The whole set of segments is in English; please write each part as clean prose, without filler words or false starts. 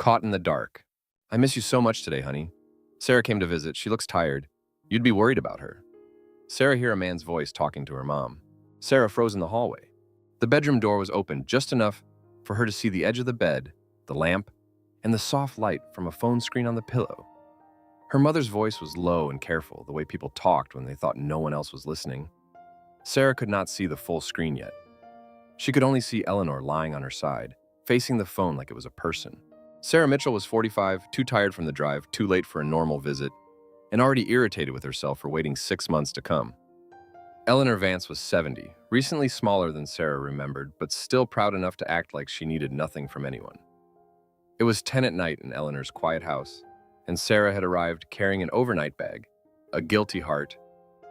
Caught in the dark. I miss you so much today, honey. Sarah came to visit. She looks tired. You'd be worried about her. Sarah heard a man's voice talking to her mom. Sarah froze in the hallway. The bedroom door was open just enough for her to see the edge of the bed, the lamp, and the soft light from a phone screen on the pillow. Her mother's voice was low and careful, the way people talked when they thought no one else was listening. Sarah could not see the full screen yet. She could only see Eleanor lying on her side, facing the phone like it was a person. Sarah Mitchell was 45, too tired from the drive, too late for a normal visit, and already irritated with herself for waiting 6 months to come. Eleanor Vance was 70, recently smaller than Sarah remembered, but still proud enough to act like she needed nothing from anyone. It was 10 at night in Eleanor's quiet house, and Sarah had arrived carrying an overnight bag, a guilty heart,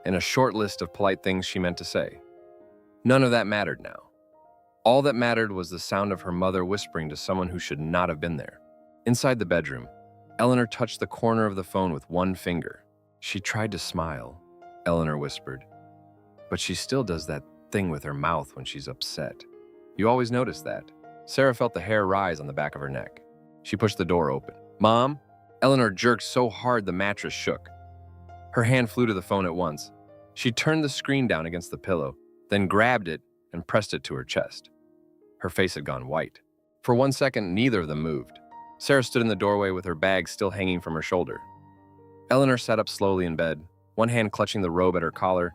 and a short list of polite things she meant to say. None of that mattered now. All that mattered was the sound of her mother whispering to someone who should not have been there. Inside the bedroom, Eleanor touched the corner of the phone with one finger. She tried to smile, Eleanor whispered, but she still does that thing with her mouth when she's upset. You always notice that. Sarah felt the hair rise on the back of her neck. She pushed the door open. Mom? Eleanor jerked so hard the mattress shook. Her hand flew to the phone at once. She turned the screen down against the pillow, then grabbed it and pressed it to her chest. Her face had gone white. For 1 second, neither of them moved. Sarah stood in the doorway with her bag still hanging from her shoulder. Eleanor sat up slowly in bed, one hand clutching the robe at her collar,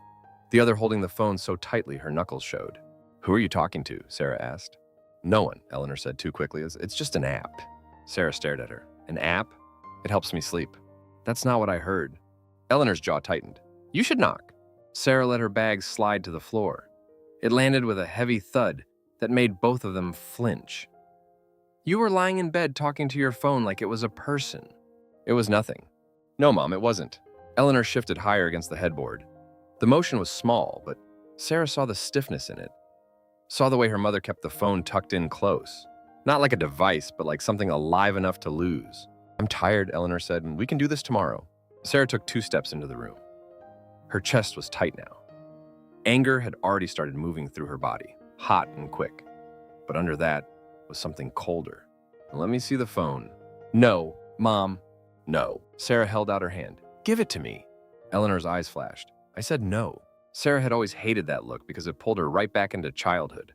the other holding the phone so tightly her knuckles showed. Who are you talking to? Sarah asked. No one, Eleanor said too quickly. It's just an app. Sarah stared at her. An app? It helps me sleep. That's not what I heard. Eleanor's jaw tightened. You should knock. Sarah let her bag slide to the floor. It landed with a heavy thud that made both of them flinch. You were lying in bed talking to your phone like it was a person. It was nothing. No, Mom, it wasn't. Eleanor shifted higher against the headboard. The motion was small, but Sarah saw the stiffness in it. Saw the way her mother kept the phone tucked in close. Not like a device, but like something alive enough to lose. I'm tired, Eleanor said, and we can do this tomorrow. Sarah took 2 steps into the room. Her chest was tight now. Anger had already started moving through her body, hot and quick. But under that was something colder. Let me see the phone. No, Mom, no. Sarah held out her hand. Give it to me. Eleanor's eyes flashed. I said no. Sarah had always hated that look because it pulled her right back into childhood.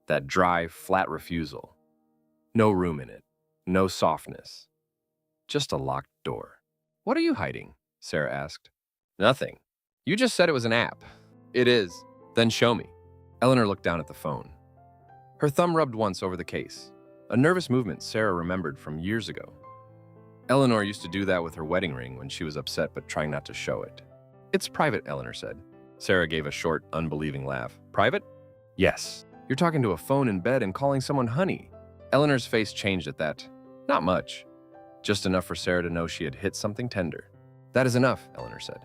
That dry, flat refusal. No room in it. No softness. Just a locked door. What are you hiding? Sarah asked. Nothing. You just said it was an app. It is. Then show me. Eleanor looked down at the phone. Her thumb rubbed once over the case, a nervous movement Sarah remembered from years ago. Eleanor used to do that with her wedding ring when she was upset but trying not to show it. It's private, Eleanor said. Sarah gave a short, unbelieving laugh. Private? Yes. You're talking to a phone in bed and calling someone honey. Eleanor's face changed at that. Not much. Just enough for Sarah to know she had hit something tender. That is enough, Eleanor said.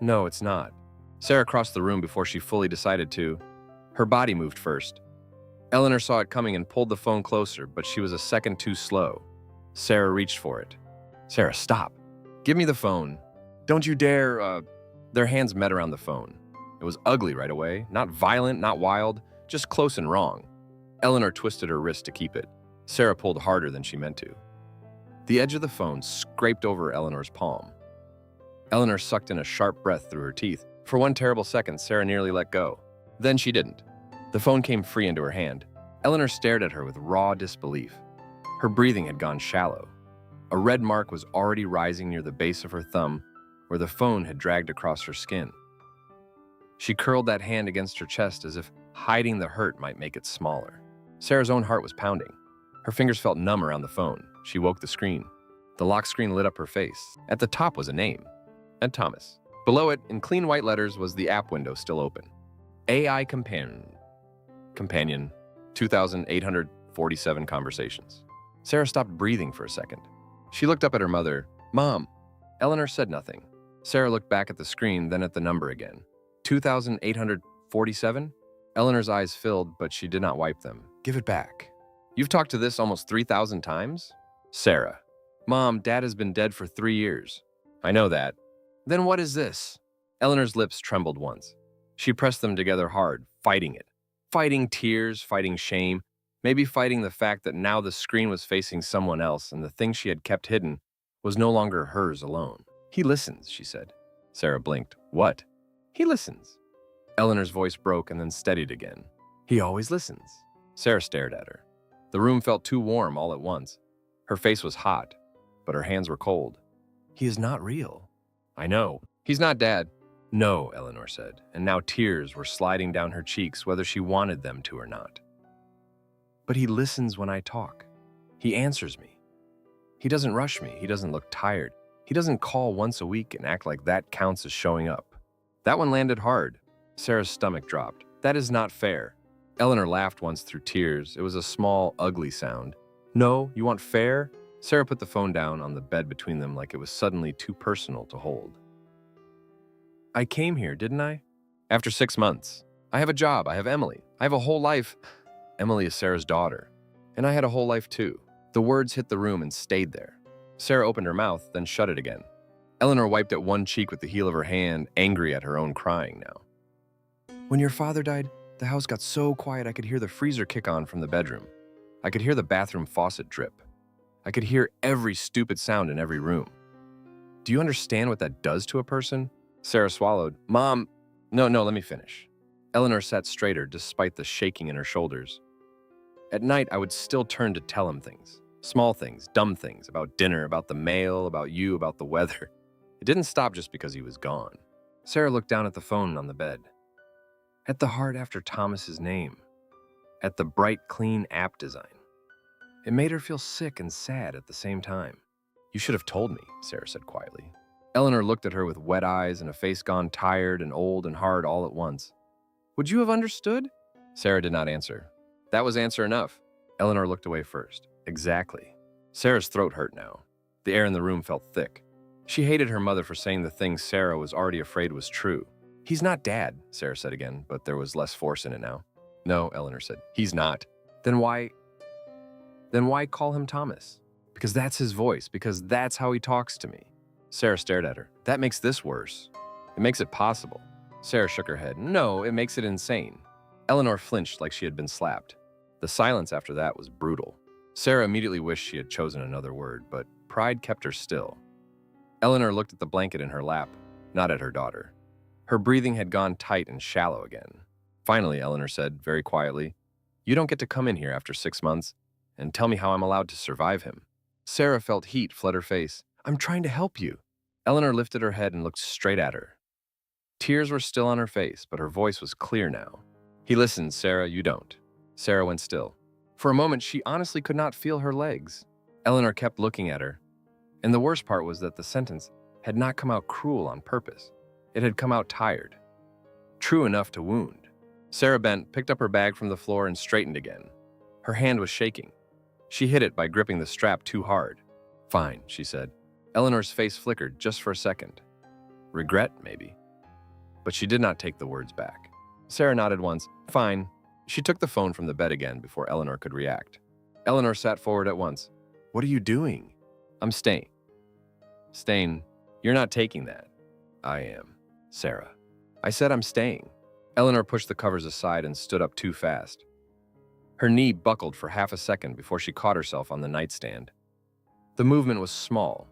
No, it's not. Sarah crossed the room before she fully decided to. Her body moved first. Eleanor saw it coming and pulled the phone closer, but she was a second too slow. Sarah reached for it. Sarah, stop. Give me the phone. Don't you dare, Their hands met around the phone. It was ugly right away, not violent, not wild, just close and wrong. Eleanor twisted her wrist to keep it. Sarah pulled harder than she meant to. The edge of the phone scraped over Eleanor's palm. Eleanor sucked in a sharp breath through her teeth. For one terrible second, Sarah nearly let go. Then she didn't. The phone came free into her hand. Eleanor stared at her with raw disbelief. Her breathing had gone shallow. A red mark was already rising near the base of her thumb, where the phone had dragged across her skin. She curled that hand against her chest as if hiding the hurt might make it smaller. Sarah's own heart was pounding. Her fingers felt numb around the phone. She woke the screen. The lock screen lit up her face. At the top was a name. Ed Thomas. Below it, in clean white letters, was the app window still open. AI Companion, 2,847 conversations. Sarah stopped breathing for a second. She looked up at her mother. Mom. Eleanor said nothing. Sarah looked back at the screen, then at the number again. 2,847? Eleanor's eyes filled, but she did not wipe them. Give it back. You've talked to this almost 3,000 times? Sarah. Mom, Dad has been dead for 3 years. I know that. Then what is this? Eleanor's lips trembled once. She pressed them together hard, fighting it. Fighting tears, fighting shame, Maybe fighting the fact that now the screen was facing someone else and the thing she had kept hidden was no longer hers alone. "He listens," she said. Sarah blinked. "What?" "He listens." Eleanor's voice broke and then steadied again. "He always listens." Sarah stared at her. The room felt too warm all at once. Her face was hot, but her hands were cold. "He is not real." "I know. He's not Dad." "No," Eleanor said, and now tears were sliding down her cheeks whether she wanted them to or not. "But he listens when I talk. He answers me. He doesn't rush me. He doesn't look tired. He doesn't call once a week and act like that counts as showing up." That one landed hard. Sarah's stomach dropped. "That is not fair." Eleanor laughed once through tears. It was a small, ugly sound. "No, you want fair?" Sarah put the phone down on the bed between them like it was suddenly too personal to hold. "I came here, didn't I? After 6 months. I have a job. I have Emily. I have a whole life." Emily is Sarah's daughter. "And I had a whole life too." The words hit the room and stayed there. Sarah opened her mouth, then shut it again. Eleanor wiped at one cheek with the heel of her hand, angry at her own crying now. "When your father died, the house got so quiet I could hear the freezer kick on from the bedroom. I could hear the bathroom faucet drip. I could hear every stupid sound in every room. Do you understand what that does to a person?" Sarah swallowed. "Mom, no, let me finish." Eleanor sat straighter despite the shaking in her shoulders. "At night, I would still turn to tell him things. Small things, dumb things, about dinner, about the mail, about you, about the weather. It didn't stop just because he was gone." Sarah looked down at the phone on the bed. At the heart after Thomas's name. At the bright, clean app design. It made her feel sick and sad at the same time. "You should have told me," Sarah said quietly. Eleanor looked at her with wet eyes and a face gone tired and old and hard all at once. "Would you have understood?" Sarah did not answer. That was answer enough. Eleanor looked away first. Exactly. Sarah's throat hurt now. The air in the room felt thick. She hated her mother for saying the thing Sarah was already afraid was true. "He's not Dad," Sarah said again, but there was less force in it now. "No," Eleanor said. "He's not." Then why call him Thomas?" "Because that's his voice, because that's how he talks to me." Sarah stared at her. "That makes this worse. It makes it possible." Sarah shook her head. "No, it makes it insane." Eleanor flinched like she had been slapped. The silence after that was brutal. Sarah immediately wished she had chosen another word, but pride kept her still. Eleanor looked at the blanket in her lap, not at her daughter. Her breathing had gone tight and shallow again. Finally, Eleanor said, very quietly, "You don't get to come in here after 6 months and tell me how I'm allowed to survive him." Sarah felt heat flood her face. "I'm trying to help you." Eleanor lifted her head and looked straight at her. Tears were still on her face, but her voice was clear now. "He listens, Sarah, you don't." Sarah went still. For a moment, she honestly could not feel her legs. Eleanor kept looking at her. And the worst part was that the sentence had not come out cruel on purpose. It had come out tired. True enough to wound. Sarah bent, picked up her bag from the floor, and straightened again. Her hand was shaking. She hid it by gripping the strap too hard. "Fine," she said. Eleanor's face flickered just for a second. Regret, maybe. But she did not take the words back. Sarah nodded once. "Fine." She took the phone from the bed again before Eleanor could react. Eleanor sat forward at once. "What are you doing?" "I'm staying." "Staying? You're not taking that." "I am, Sarah." "I said I'm staying." Eleanor pushed the covers aside and stood up too fast. Her knee buckled for half a second before she caught herself on the nightstand. The movement was small,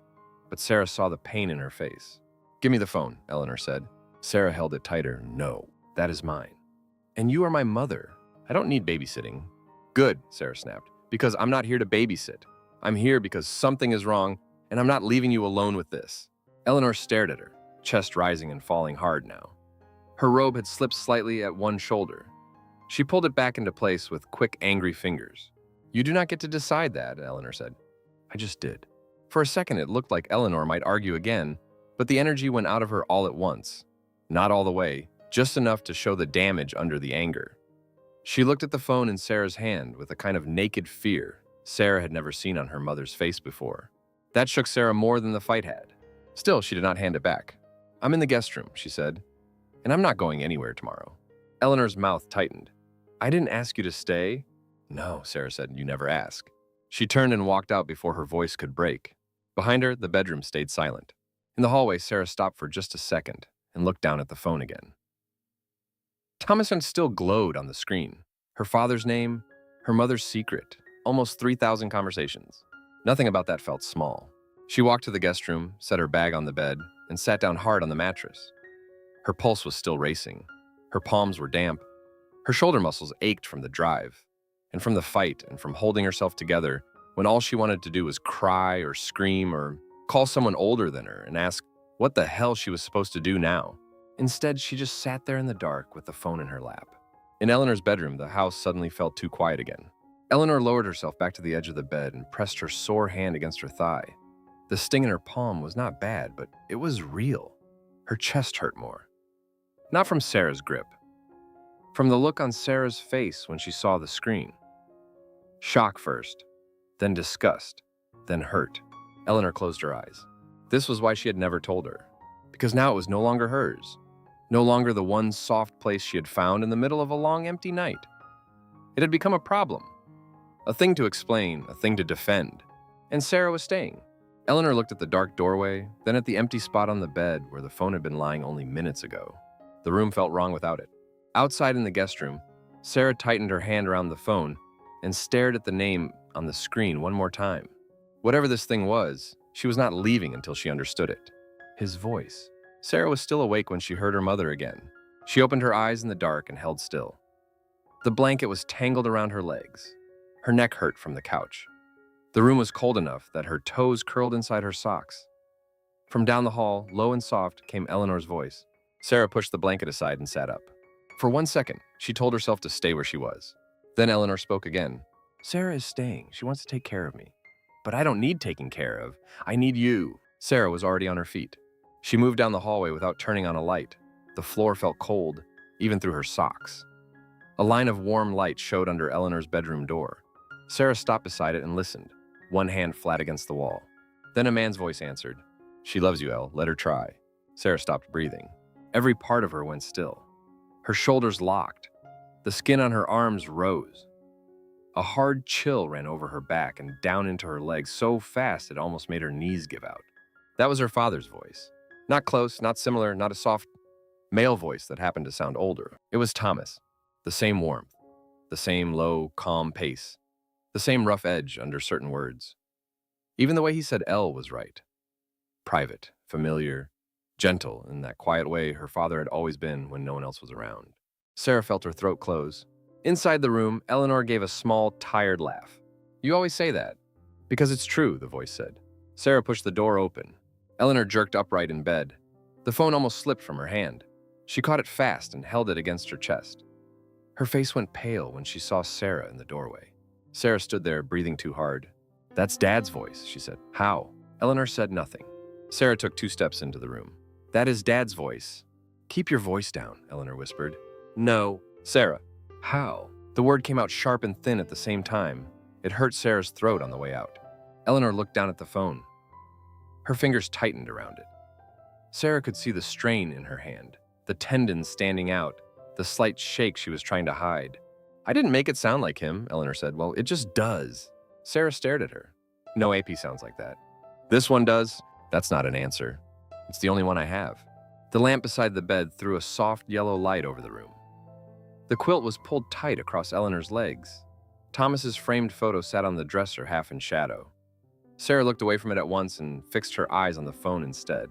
but Sarah saw the pain in her face. "Give me the phone," Eleanor said. Sarah held it tighter. "No, that is mine. And you are my mother. I don't need babysitting." "Good," Sarah snapped, "because I'm not here to babysit. I'm here because something is wrong, and I'm not leaving you alone with this." Eleanor stared at her, chest rising and falling hard now. Her robe had slipped slightly at one shoulder. She pulled it back into place with quick, angry fingers. "You do not get to decide that," Eleanor said. "I just did." For a second, it looked like Eleanor might argue again, but the energy went out of her all at once. Not all the way, just enough to show the damage under the anger. She looked at the phone in Sarah's hand with a kind of naked fear Sarah had never seen on her mother's face before. That shook Sarah more than the fight had. Still, she did not hand it back. "I'm in the guest room," she said, "and I'm not going anywhere tomorrow." Eleanor's mouth tightened. "I didn't ask you to stay." "No," Sarah said, "you never ask." She turned and walked out before her voice could break. Behind her, the bedroom stayed silent. In the hallway, Sarah stopped for just a second and looked down at the phone again. Thomason still glowed on the screen. Her father's name, Her mother's secret. Almost 3,000 conversations. Nothing about that felt small. She walked to the guest room, set her bag on the bed, and sat down hard on the mattress. Her pulse was still racing. Her palms were damp. Her shoulder muscles ached from the drive, and from the fight, and from holding herself together when all she wanted to do was cry or scream or call someone older than her and ask what the hell she was supposed to do now. Instead, she just sat there in the dark with the phone in her lap. In Eleanor's bedroom, the house suddenly felt too quiet again. Eleanor lowered herself back to the edge of the bed and pressed her sore hand against her thigh. The sting in her palm was not bad, but it was real. Her chest hurt more. Not from Sarah's grip. From the look on Sarah's face when she saw the screen. Shock first, then disgust, then hurt. Eleanor closed her eyes. This was why she had never told her. Because now it was no longer hers. No longer the one soft place she had found in the middle of a long, empty night. It had become a problem. A thing to explain, a thing to defend. And Sarah was staying. Eleanor looked at the dark doorway, then at the empty spot on the bed where the phone had been lying only minutes ago. The room felt wrong without it. Outside in the guest room, Sarah tightened her hand around the phone and stared at the name on the screen one more time. Whatever this thing was, she was not leaving until she understood it. His voice. Sarah was still awake when she heard her mother again. She opened her eyes in the dark and held still. The blanket was tangled around her legs. Her neck hurt from the couch. The room was cold enough that her toes curled inside her socks. From down the hall, low and soft, came Eleanor's voice. Sarah pushed the blanket aside and sat up. For 1 second, she told herself to stay where she was. Then Eleanor spoke again. Sarah is staying. She wants to take care of me. But I don't need taking care of. I need you. Sarah was already on her feet. She moved down the hallway without turning on a light. The floor felt cold, even through her socks. A line of warm light showed under Eleanor's bedroom door. Sarah stopped beside it and listened, one hand flat against the wall. Then a man's voice answered. She loves you, Elle. Let her try. Sarah stopped breathing. Every part of her went still. Her shoulders locked. The skin on her arms rose. A hard chill ran over her back and down into her legs so fast it almost made her knees give out. That was her father's voice. Not close, not similar, not a soft male voice that happened to sound older. It was Thomas. The same warmth, the same low, calm pace, the same rough edge under certain words. Even the way he said Elle was right. Private, familiar, gentle in that quiet way her father had always been when no one else was around. Sarah felt her throat close. Inside the room, Eleanor gave a small, tired laugh. You always say that. Because it's true, the voice said. Sarah pushed the door open. Eleanor jerked upright in bed. The phone almost slipped from her hand. She caught it fast and held it against her chest. Her face went pale when she saw Sarah in the doorway. Sarah stood there, breathing too hard. That's Dad's voice, she said. How? Eleanor said nothing. Sarah took 2 steps into the room. That is Dad's voice. Keep your voice down, Eleanor whispered. No. Sarah. How? The word came out sharp and thin at the same time. It hurt Sarah's throat on the way out. Eleanor looked down at the phone. Her fingers tightened around it. Sarah could see the strain in her hand, the tendons standing out, the slight shake she was trying to hide. I didn't make it sound like him, Eleanor said. Well, it just does. Sarah stared at her. No AP sounds like that. This one does? That's not an answer. It's the only one I have. The lamp beside the bed threw a soft yellow light over the room. The quilt was pulled tight across Eleanor's legs. Thomas's framed photo sat on the dresser half in shadow. Sarah looked away from it at once and fixed her eyes on the phone instead.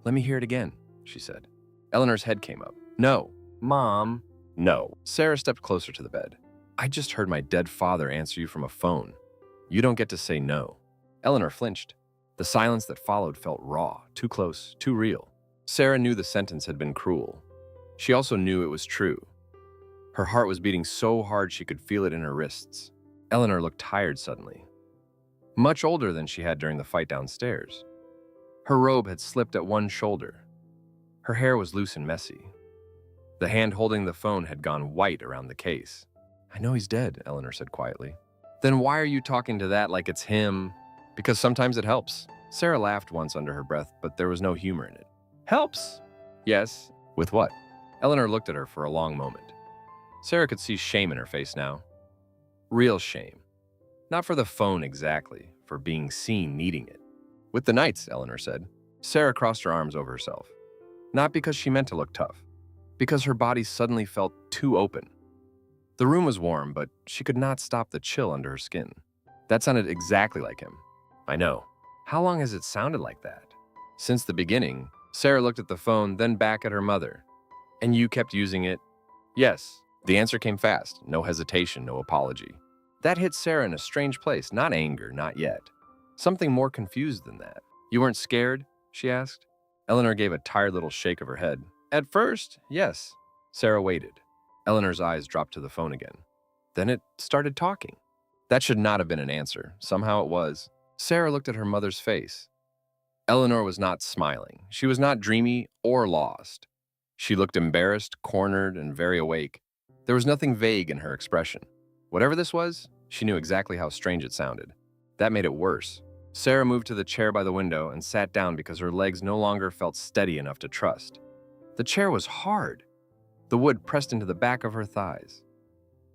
Let me hear it again, she said. Eleanor's head came up. No. Mom. No. Sarah stepped closer to the bed. I just heard my dead father answer you from a phone. You don't get to say no. Eleanor flinched. The silence that followed felt raw, too close, too real. Sarah knew the sentence had been cruel. She also knew it was true. Her heart was beating so hard she could feel it in her wrists. Eleanor looked tired suddenly. Much older than she had during the fight downstairs. Her robe had slipped at one shoulder. Her hair was loose and messy. The hand holding the phone had gone white around the case. I know he's dead, Eleanor said quietly. Then why are you talking to that like it's him? Because sometimes it helps. Sarah laughed once under her breath, but there was no humor in it. Helps? Yes. With what? Eleanor looked at her for a long moment. Sarah could see shame in her face now. Real shame. Not for the phone exactly, for being seen needing it. With the nights, Eleanor said. Sarah crossed her arms over herself. Not because she meant to look tough. Because her body suddenly felt too open. The room was warm, but she could not stop the chill under her skin. That sounded exactly like him. I know. How long has it sounded like that? Since the beginning. Sarah looked at the phone, then back at her mother. And you kept using it? Yes. The answer came fast. No hesitation, no apology. That hit Sarah in a strange place. Not anger, not yet. Something more confused than that. You weren't scared? She asked. Eleanor gave a tired little shake of her head. At first, yes. Sarah waited. Eleanor's eyes dropped to the phone again. Then it started talking. That should not have been an answer. Somehow it was. Sarah looked at her mother's face. Eleanor was not smiling. She was not dreamy or lost. She looked embarrassed, cornered, and very awake. There was nothing vague in her expression. Whatever this was, she knew exactly how strange it sounded. That made it worse. Sarah moved to the chair by the window and sat down because her legs no longer felt steady enough to trust. The chair was hard. The wood pressed into the back of her thighs.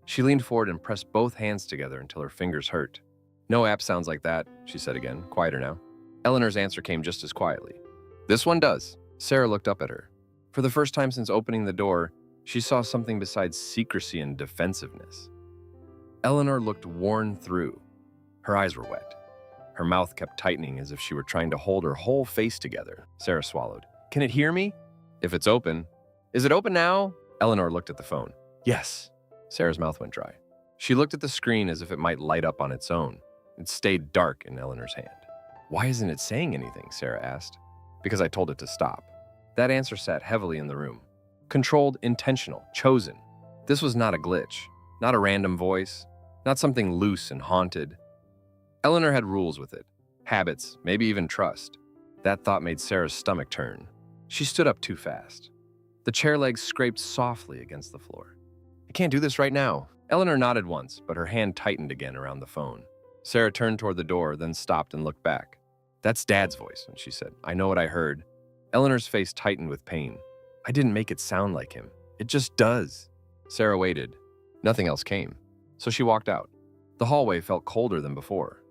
She leaned forward and pressed both hands together until her fingers hurt. No app sounds like that, she said again, quieter now. Eleanor's answer came just as quietly. This one does. Sarah looked up at her. For the first time since opening the door, she saw something besides secrecy and defensiveness. Eleanor looked worn through. Her eyes were wet. Her mouth kept tightening as if she were trying to hold her whole face together. Sarah swallowed. Can it hear me? If it's open. Is it open now? Eleanor looked at the phone. Yes. Sarah's mouth went dry. She looked at the screen as if it might light up on its own. It stayed dark in Eleanor's hand. Why isn't it saying anything? Sarah asked. Because I told it to stop. That answer sat heavily in the room. Controlled, intentional, chosen. This was not a glitch, not a random voice, not something loose and haunted. Eleanor had rules with it, habits, maybe even trust. That thought made Sarah's stomach turn. She stood up too fast. The chair legs scraped softly against the floor. I can't do this right now. Eleanor nodded once, but her hand tightened again around the phone. Sarah turned toward the door, then stopped and looked back. That's Dad's voice, she said. I know what I heard. Eleanor's face tightened with pain. I didn't make it sound like him. It just does. Sarah waited. Nothing else came. So she walked out. The hallway felt colder than before.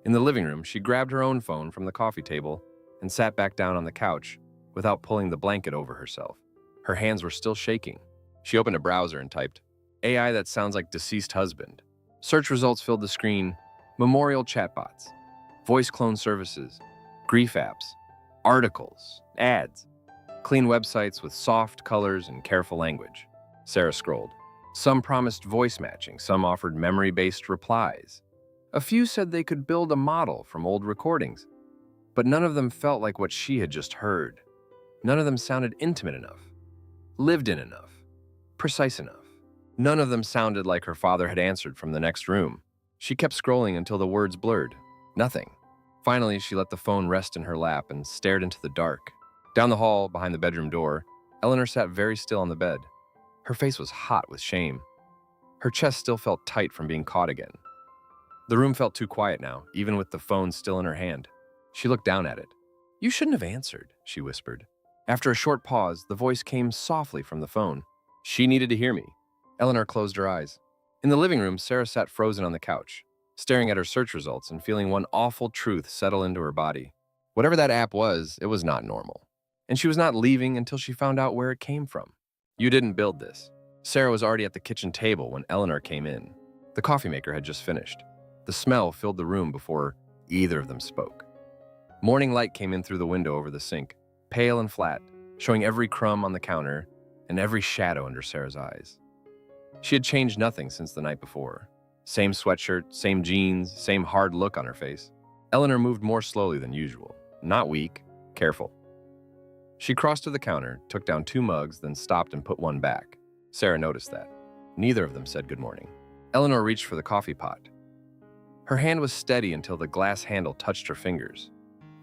In the living room, she grabbed her own phone from the coffee table and sat back down on the couch without pulling the blanket over herself. Her hands were still shaking. She opened a browser and typed, AI that sounds like deceased husband. Search results filled the screen. Memorial chatbots, voice clone services, grief apps, articles, ads, clean websites with soft colors and careful language. Sarah scrolled. Some promised voice matching, some offered memory-based replies. A few said they could build a model from old recordings, but none of them felt like what she had just heard. None of them sounded intimate enough, lived in enough, precise enough. None of them sounded like her father had answered from the next room. She kept scrolling until the words blurred. Nothing. Finally, she let the phone rest in her lap and stared into the dark. Down the hall, behind the bedroom door, Eleanor sat very still on the bed. Her face was hot with shame. Her chest still felt tight from being caught again. The room felt too quiet now, even with the phone still in her hand. She looked down at it. You shouldn't have answered, she whispered. After a short pause, the voice came softly from the phone. She needed to hear me. Eleanor closed her eyes. In the living room, Sarah sat frozen on the couch, staring at her search results and feeling one awful truth settle into her body. Whatever that app was, it was not normal. And she was not leaving until she found out where it came from. You didn't build this. Sarah was already at the kitchen table when Eleanor came in. The coffee maker had just finished. The smell filled the room before either of them spoke. Morning light came in through the window over the sink, pale and flat, showing every crumb on the counter and every shadow under Sarah's eyes. She had changed nothing since the night before. Same sweatshirt, same jeans, same hard look on her face. Eleanor moved more slowly than usual, not weak, careful. She crossed to the counter, took down 2 mugs, then stopped and put one back. Sarah noticed that. Neither of them said good morning. Eleanor reached for the coffee pot. Her hand was steady until the glass handle touched her fingers.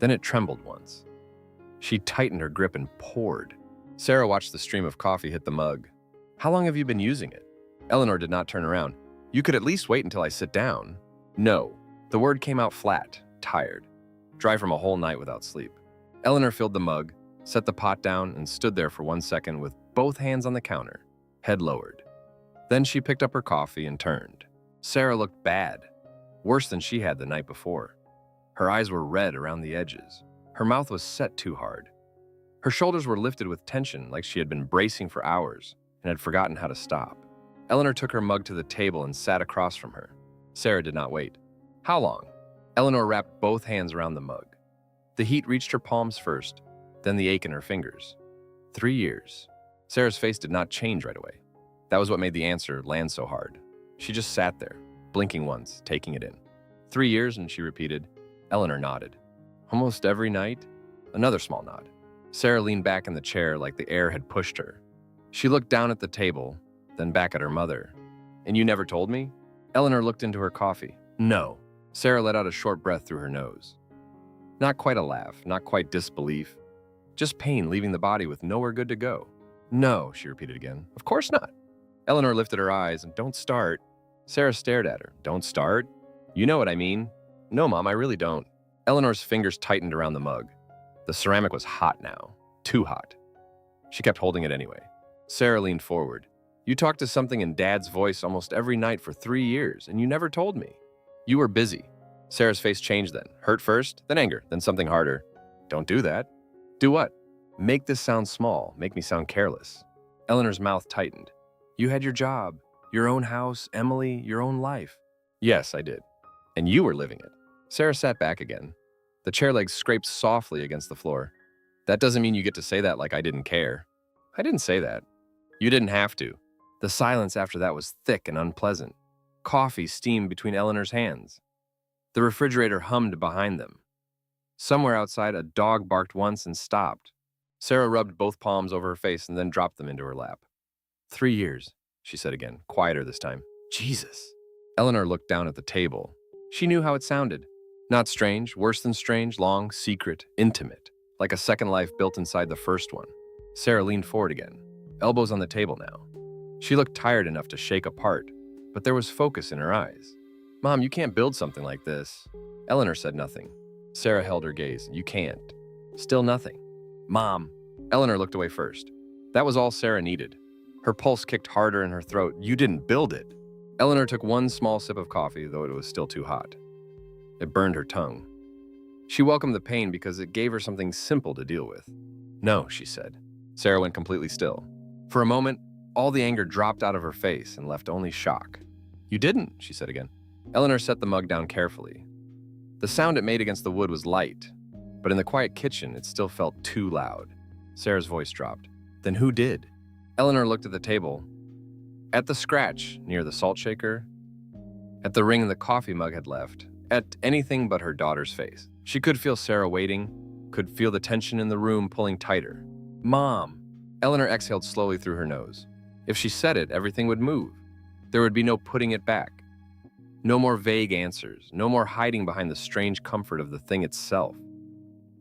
Then it trembled once. She tightened her grip and poured. Sarah watched the stream of coffee hit the mug. How long have you been using it? Eleanor did not turn around. You could at least wait until I sit down. No. The word came out flat, tired, dry from a whole night without sleep. Eleanor filled the mug, set the pot down, and stood there for 1 second with both hands on the counter, head lowered. Then she picked up her coffee and turned. Sarah looked bad, worse than she had the night before. Her eyes were red around the edges. Her mouth was set too hard. Her shoulders were lifted with tension like she had been bracing for hours and had forgotten how to stop. Eleanor took her mug to the table and sat across from her. Sarah did not wait. How long? Eleanor wrapped both hands around the mug. The heat reached her palms first, then the ache in her fingers. 3 years. Sarah's face did not change right away. That was what made the answer land so hard. She just sat there, blinking once, taking it in. 3 years, and she repeated. Eleanor nodded. Almost every night? Another small nod. Sarah leaned back in the chair like the air had pushed her. She looked down at the table, then back at her mother. And you never told me? Eleanor looked into her coffee. No. Sarah let out a short breath through her nose. Not quite a laugh, not quite disbelief. Just pain leaving the body with nowhere good to go. No, she repeated again. Of course not. Eleanor lifted her eyes and don't start. Sarah stared at her. Don't start? You know what I mean. No, Mom, I really don't. Eleanor's fingers tightened around the mug. The ceramic was hot now. Too hot. She kept holding it anyway. Sarah leaned forward. You talked to something in Dad's voice almost every night for 3 years, and you never told me. You were busy. Sarah's face changed then. Hurt first, then anger, then something harder. Don't do that. Do what? Make this sound small. Make me sound careless. Eleanor's mouth tightened. You had your job, your own house, Emily, your own life. Yes, I did. And you were living it. Sarah sat back again. The chair legs scraped softly against the floor. That doesn't mean you get to say that like I didn't care. I didn't say that. You didn't have to. The silence after that was thick and unpleasant. Coffee steamed between Eleanor's hands. The refrigerator hummed behind them. Somewhere outside, a dog barked once and stopped. Sarah rubbed both palms over her face and then dropped them into her lap. 3 years, she said again, quieter this time. Jesus. Eleanor looked down at the table. She knew how it sounded. Not strange, worse than strange, long, secret, intimate, like a second life built inside the first one. Sarah leaned forward again, elbows on the table now. She looked tired enough to shake apart, but there was focus in her eyes. Mom, you can't build something like this. Eleanor said nothing. Sarah held her gaze. You can't. Still nothing. Mom. Eleanor looked away first. That was all Sarah needed. Her pulse kicked harder in her throat. You didn't build it. Eleanor took one small sip of coffee, though it was still too hot. It burned her tongue. She welcomed the pain because it gave her something simple to deal with. No, she said. Sarah went completely still. For a moment, all the anger dropped out of her face and left only shock. You didn't, she said again. Eleanor set the mug down carefully. The sound it made against the wood was light, but in the quiet kitchen, it still felt too loud. Sarah's voice dropped. Then who did? Eleanor looked at the table. At the scratch near the salt shaker, at the ring the coffee mug had left, at anything but her daughter's face. She could feel Sarah waiting, could feel the tension in the room pulling tighter. Mom! Eleanor exhaled slowly through her nose. If she said it, everything would move. There would be no putting it back. No more vague answers, no more hiding behind the strange comfort of the thing itself.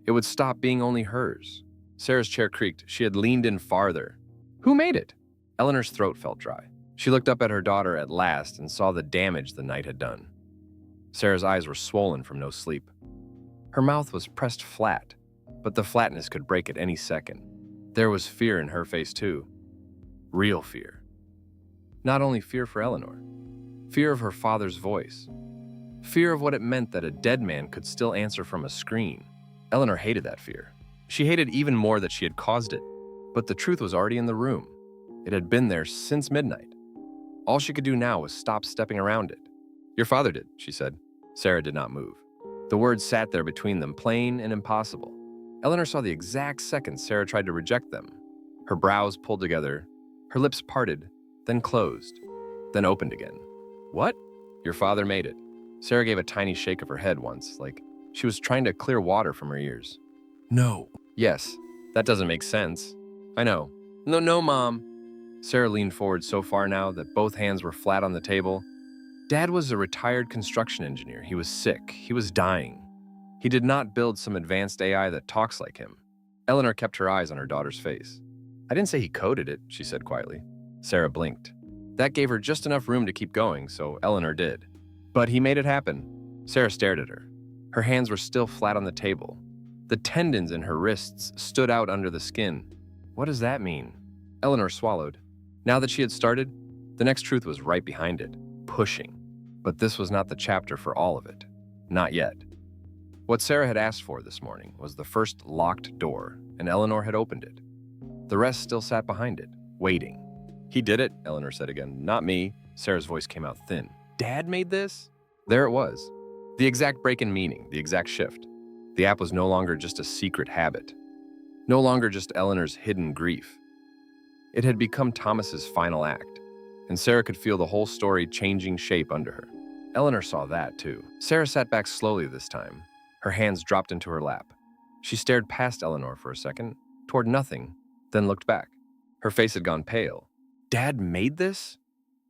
It would stop being only hers. Sarah's chair creaked. She had leaned in farther. Who made it? Eleanor's throat felt dry. She looked up at her daughter at last and saw the damage the night had done. Sarah's eyes were swollen from no sleep. Her mouth was pressed flat, but the flatness could break at any second. There was fear in her face too. Real fear. Not only fear for Eleanor, fear of her father's voice. Fear of what it meant that a dead man could still answer from a screen. Eleanor hated that fear. She hated even more that she had caused it. But the truth was already in the room. It had been there since midnight. All she could do now was stop stepping around it. Your father did, she said. Sarah did not move. The words sat there between them, plain and impossible. Eleanor saw the exact second Sarah tried to reject them. Her brows pulled together, her lips parted, then closed, then opened again. What? Your father made it. Sarah gave a tiny shake of her head once, like she was trying to clear water from her ears. No. Yes, that doesn't make sense. I know. No, Mom. Sarah leaned forward so far now that both hands were flat on the table. Dad was a retired construction engineer. He was sick. He was dying. He did not build some advanced AI that talks like him. Eleanor kept her eyes on her daughter's face. I didn't say he coded it, she said quietly. Sarah blinked. That gave her just enough room to keep going, so Eleanor did. But he made it happen. Sarah stared at her. Her hands were still flat on the table. The tendons in her wrists stood out under the skin. What does that mean? Eleanor swallowed. Now that she had started, the next truth was right behind it, pushing. But this was not the chapter for all of it. Not yet. What Sarah had asked for this morning was the first locked door, and Eleanor had opened it. The rest still sat behind it, waiting. He did it, Eleanor said again. Not me. Sarah's voice came out thin. Dad made this? There it was. The exact break in meaning, the exact shift. The app was no longer just a secret habit. No longer just Eleanor's hidden grief. It had become Thomas's final act, and Sarah could feel the whole story changing shape under her. Eleanor saw that, too. Sarah sat back slowly this time. Her hands dropped into her lap. She stared past Eleanor for a second, toward nothing, then looked back. Her face had gone pale. Dad made this?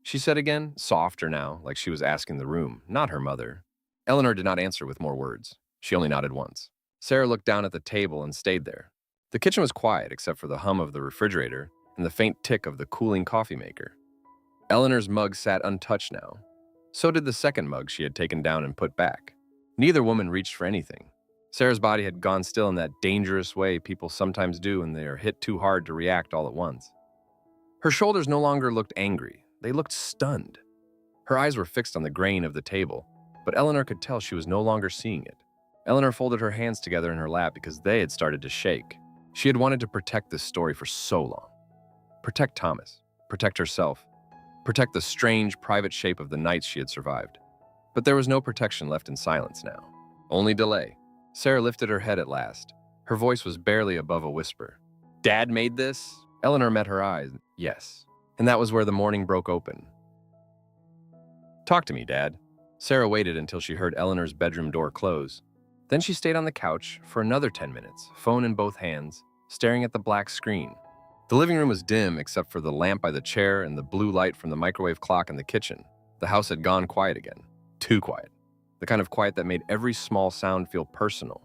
She said again, softer now, like she was asking the room, not her mother. Eleanor did not answer with more words. She only nodded once. Sarah looked down at the table and stayed there. The kitchen was quiet except for the hum of the refrigerator and the faint tick of the cooling coffee maker. Eleanor's mug sat untouched now. So did the second mug she had taken down and put back. Neither woman reached for anything. Sarah's body had gone still in that dangerous way people sometimes do when they are hit too hard to react all at once. Her shoulders no longer looked angry. They looked stunned. Her eyes were fixed on the grain of the table, but Eleanor could tell she was no longer seeing it. Eleanor folded her hands together in her lap because they had started to shake. She had wanted to protect this story for so long. Protect Thomas, protect herself, protect the strange, private shape of the nights she had survived. But there was no protection left in silence now. Only delay. Sarah lifted her head at last. Her voice was barely above a whisper. Dad made this? Eleanor met her eyes. Yes. And that was where the morning broke open. Talk to me, Dad. Sarah waited until she heard Eleanor's bedroom door close. Then she stayed on the couch for another 10 minutes, phone in both hands, staring at the black screen. The living room was dim except for the lamp by the chair and the blue light from the microwave clock in the kitchen. The house had gone quiet again. Too quiet. The kind of quiet that made every small sound feel personal.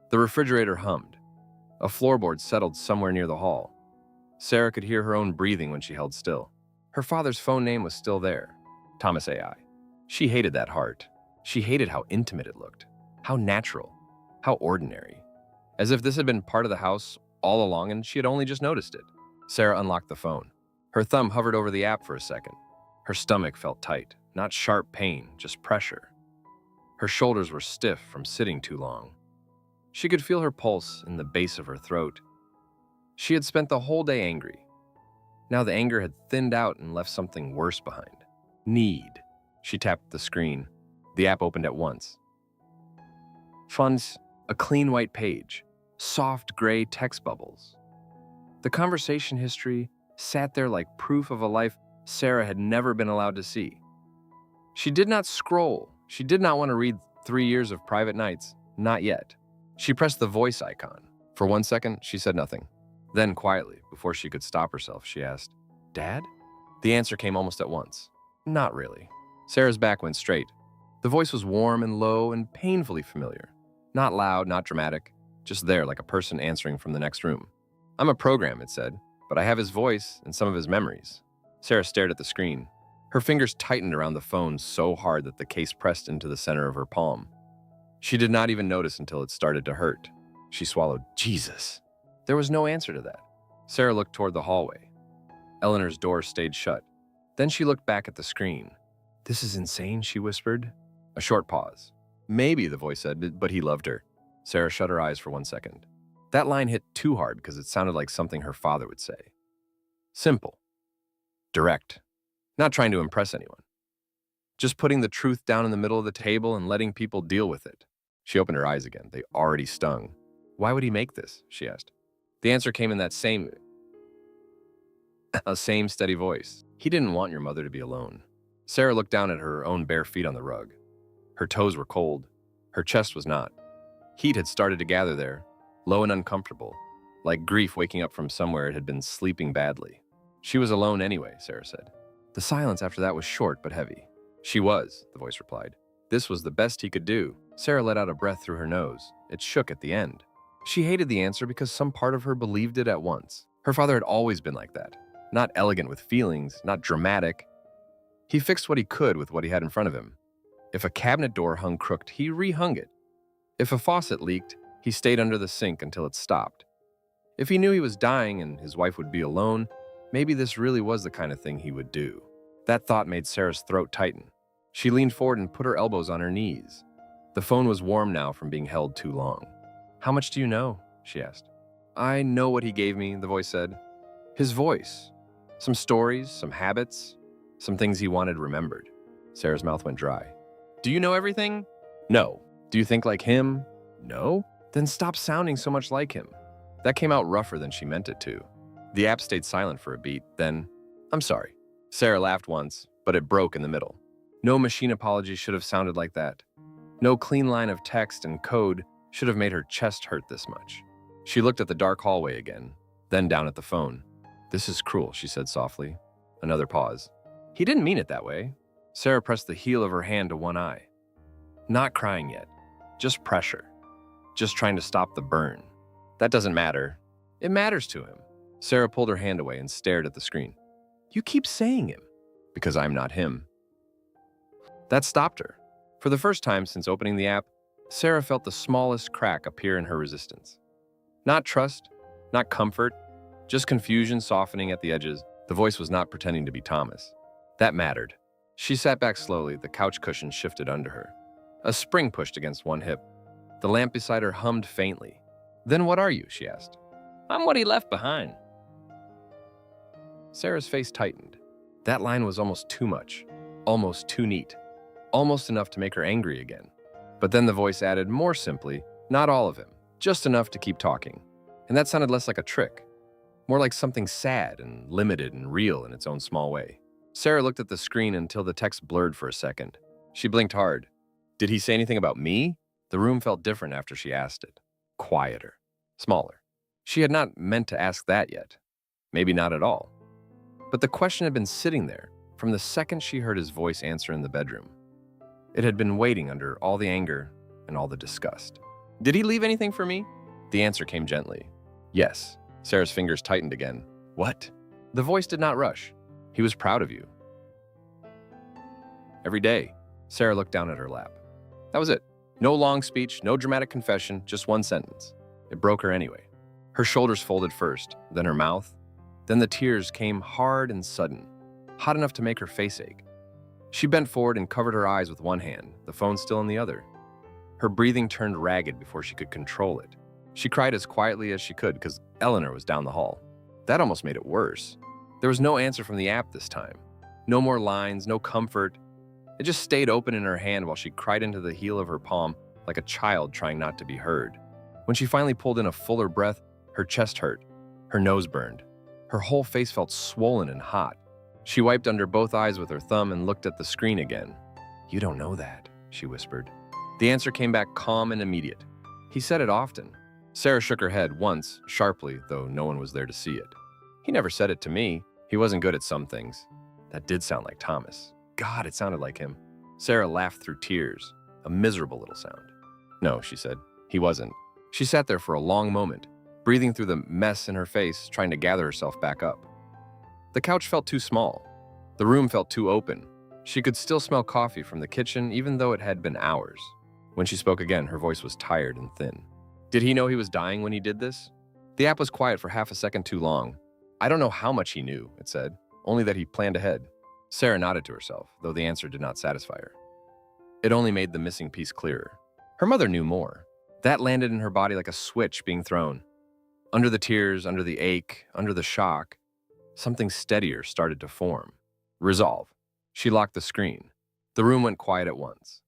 The refrigerator hummed. A floorboard settled somewhere near the hall. Sarah could hear her own breathing when she held still. Her father's phone name was still there. Thomas AI. She hated that heart. She hated how intimate it looked. How natural. How ordinary. As if this had been part of the house all along and she had only just noticed it. Sarah unlocked the phone. Her thumb hovered over the app for a second. Her stomach felt tight. Not sharp pain, just pressure. Her shoulders were stiff from sitting too long. She could feel her pulse in the base of her throat. She had spent the whole day angry. Now the anger had thinned out and left something worse behind. Need. She tapped the screen. The app opened at once. Funds, a clean white page, soft gray text bubbles. The conversation history sat there like proof of a life Sarah had never been allowed to see. She did not scroll. She did not want to read 3 years of private nights. Not yet. She pressed the voice icon. For 1 second, she said nothing. Then, quietly, before she could stop herself, she asked, Dad? The answer came almost at once. Not really. Sarah's back went straight. The voice was warm and low and painfully familiar. Not loud, not dramatic, just there like a person answering from the next room. I'm a program, it said, but I have his voice and some of his memories. Sarah stared at the screen. Her fingers tightened around the phone so hard that the case pressed into the center of her palm. She did not even notice until it started to hurt. She swallowed. Jesus. There was no answer to that. Sarah looked toward the hallway. Eleanor's door stayed shut. Then she looked back at the screen. This is insane, she whispered. A short pause. Maybe, the voice said, but he loved her. Sarah shut her eyes for 1 second. That line hit too hard because it sounded like something her father would say. Simple. Direct. Not trying to impress anyone. Just putting the truth down in the middle of the table and letting people deal with it. She opened her eyes again. They already stung. Why would he make this? She asked. The answer came in that same steady voice. He didn't want your mother to be alone. Sarah looked down at her own bare feet on the rug. Her toes were cold. Her chest was not. Heat had started to gather there, low and uncomfortable, like grief waking up from somewhere it had been sleeping badly. She was alone anyway, Sarah said. The silence after that was short but heavy. She was, the voice replied. This was the best he could do. Sarah let out a breath through her nose. It shook at the end. She hated the answer because some part of her believed it at once. Her father had always been like that. Not elegant with feelings, not dramatic. He fixed what he could with what he had in front of him. If a cabinet door hung crooked, he rehung it. If a faucet leaked, he stayed under the sink until it stopped. If he knew he was dying and his wife would be alone, maybe this really was the kind of thing he would do. That thought made Sarah's throat tighten. She leaned forward and put her elbows on her knees. The phone was warm now from being held too long. How much do you know? She asked. I know what he gave me, the voice said. His voice. Some stories, some habits, some things he wanted remembered. Sarah's mouth went dry. Do you know everything? No. Do you think like him? No. Then stop sounding so much like him. That came out rougher than she meant it to. The app stayed silent for a beat, then, I'm sorry. Sarah laughed once, but it broke in the middle. No machine apology should have sounded like that. No clean line of text and code should have made her chest hurt this much. She looked at the dark hallway again, then down at the phone. This is cruel, she said softly. Another pause. He didn't mean it that way. Sarah pressed the heel of her hand to one eye. Not crying yet. Just pressure. Just trying to stop the burn. That doesn't matter. It matters to him. Sarah pulled her hand away and stared at the screen. You keep saying him. Because I'm not him. That stopped her. For the first time since opening the app, Sarah felt the smallest crack appear in her resistance. Not trust, not comfort, just confusion softening at the edges. The voice was not pretending to be Thomas. That mattered. She sat back slowly, the couch cushion shifted under her. A spring pushed against one hip. The lamp beside her hummed faintly. Then what are you? She asked. I'm what he left behind. Sarah's face tightened. That line was almost too much, almost too neat, almost enough to make her angry again. But then the voice added more simply, not all of him, just enough to keep talking. And that sounded less like a trick, more like something sad and limited and real in its own small way. Sarah looked at the screen until the text blurred for a second. She blinked hard. Did he say anything about me? The room felt different after she asked it. Quieter, smaller. She had not meant to ask that yet. Maybe not at all. But the question had been sitting there from the second she heard his voice answer in the bedroom. It had been waiting under all the anger and all the disgust. Did he leave anything for me? The answer came gently. Yes. Sarah's fingers tightened again. What? The voice did not rush. He was proud of you. Every day. Sarah looked down at her lap. That was it. No long speech, no dramatic confession, just one sentence. It broke her anyway. Her shoulders folded first, then her mouth. Then the tears came hard and sudden, hot enough to make her face ache. She bent forward and covered her eyes with one hand, the phone still in the other. Her breathing turned ragged before she could control it. She cried as quietly as she could because Eleanor was down the hall. That almost made it worse. There was no answer from the app this time. No more lines, no comfort. It just stayed open in her hand while she cried into the heel of her palm like a child trying not to be heard. When she finally pulled in a fuller breath, her chest hurt. Her nose burned. Her whole face felt swollen and hot. She wiped under both eyes with her thumb and looked at the screen again. You don't know that, she whispered. The answer came back calm and immediate. He said it often. Sarah shook her head once, sharply, though no one was there to see it. He never said it to me. He wasn't good at some things. That did sound like Thomas. God, it sounded like him. Sarah laughed through tears, a miserable little sound. No, she said. He wasn't. She sat there for a long moment, breathing through the mess in her face, trying to gather herself back up. The couch felt too small. The room felt too open. She could still smell coffee from the kitchen, even though it had been hours. When she spoke again, her voice was tired and thin. Did he know he was dying when he did this? The app was quiet for half a second too long. I don't know how much he knew, it said, only that he planned ahead. Sarah nodded to herself, though the answer did not satisfy her. It only made the missing piece clearer. Her mother knew more. That landed in her body like a switch being thrown. Under the tears, under the ache, under the shock, something steadier started to form. Resolve. She locked the screen. The room went quiet at once.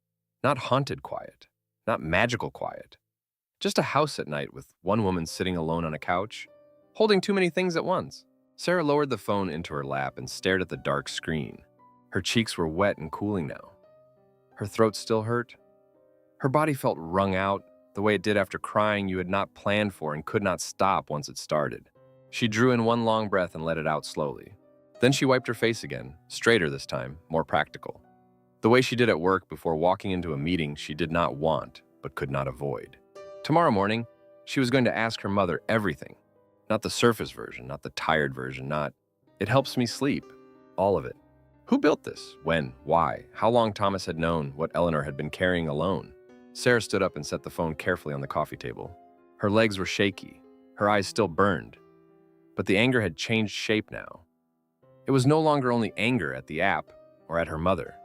Not haunted quiet. Not magical quiet. Just a house at night with one woman sitting alone on a couch, holding too many things at once. Sarah lowered the phone into her lap and stared at the dark screen. Her cheeks were wet and cooling now. Her throat still hurt. Her body felt wrung out, the way it did after crying you had not planned for and could not stop once it started. She drew in one long breath and let it out slowly. Then she wiped her face again, straighter this time, more practical. The way she did at work before walking into a meeting she did not want, but could not avoid. Tomorrow morning, she was going to ask her mother everything. Not the surface version, not the tired version, not, it helps me sleep, all of it. Who built this? When? Why? How long Thomas had known what Eleanor had been carrying alone? Sarah stood up and set the phone carefully on the coffee table. Her legs were shaky. Her eyes still burned. But the anger had changed shape now. It was no longer only anger at the app or at her mother.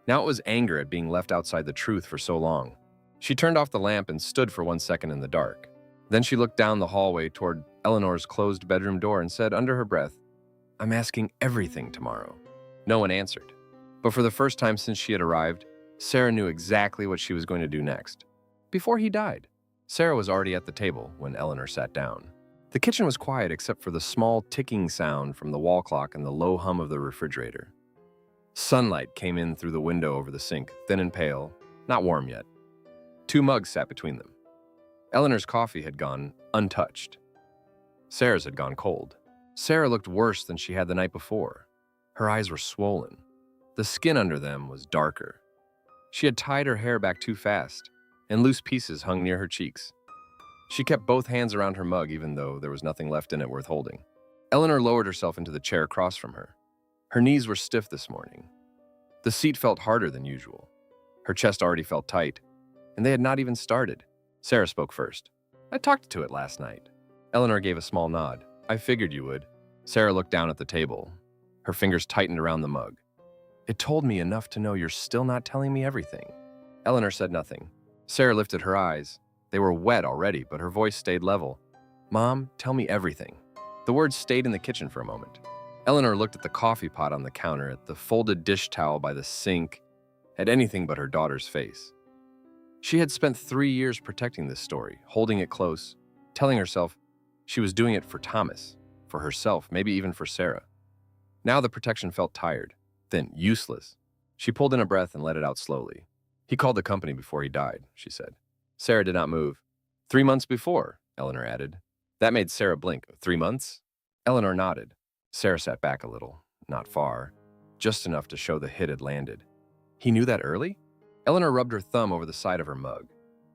Now it was anger at being left outside the truth for so long. She turned off the lamp and stood for 1 second in the dark. Then she looked down the hallway toward Eleanor's closed bedroom door and said under her breath, I'm asking everything tomorrow." No one answered. But for the first time since she had arrived, Sarah knew exactly what she was going to do next. Before he died, Sarah was already at the table when Eleanor sat down. The kitchen was quiet except for the small ticking sound from the wall clock and the low hum of the refrigerator. Sunlight came in through the window over the sink, thin and pale, not warm yet. 2 mugs sat between them. Eleanor's coffee had gone untouched. Sarah's had gone cold. Sarah looked worse than she had the night before. Her eyes were swollen. The skin under them was darker. She had tied her hair back too fast, and loose pieces hung near her cheeks. She kept both hands around her mug even though there was nothing left in it worth holding. Eleanor lowered herself into the chair across from her. Her knees were stiff this morning. The seat felt harder than usual. Her chest already felt tight, and they had not even started. Sarah spoke first. "I talked to it last night." Eleanor gave a small nod. "I figured you would." Sarah looked down at the table. Her fingers tightened around the mug. "It told me enough to know you're still not telling me everything." Eleanor said nothing. Sarah lifted her eyes. They were wet already, but her voice stayed level. "Mom, tell me everything." The words stayed in the kitchen for a moment. Eleanor looked at the coffee pot on the counter, at the folded dish towel by the sink, at anything but her daughter's face. She had spent 3 years protecting this story, holding it close, telling herself she was doing it for Thomas, for herself, maybe even for Sarah. Now the protection felt tired, thin, useless. She pulled in a breath and let it out slowly. "He called the company before he died," she said. Sarah did not move. 3 months before," Eleanor added. That made Sarah blink. 3 months? Eleanor nodded. Sarah sat back a little, not far, just enough to show the hit had landed. "He knew that early?" Eleanor rubbed her thumb over the side of her mug.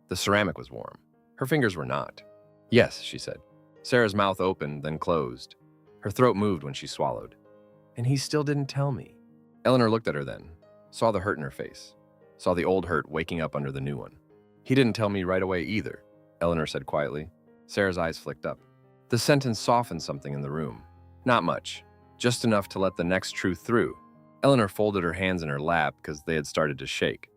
The ceramic was warm. Her fingers were not. "Yes," she said. Sarah's mouth opened, then closed. Her throat moved when she swallowed. "And he still didn't tell me." Eleanor looked at her then, saw the hurt in her face, saw the old hurt waking up under the new one. "He didn't tell me right away either," Eleanor said quietly. Sarah's eyes flicked up. The sentence softened something in the room. Not much, just enough to let the next truth through. Eleanor folded her hands in her lap because they had started to shake.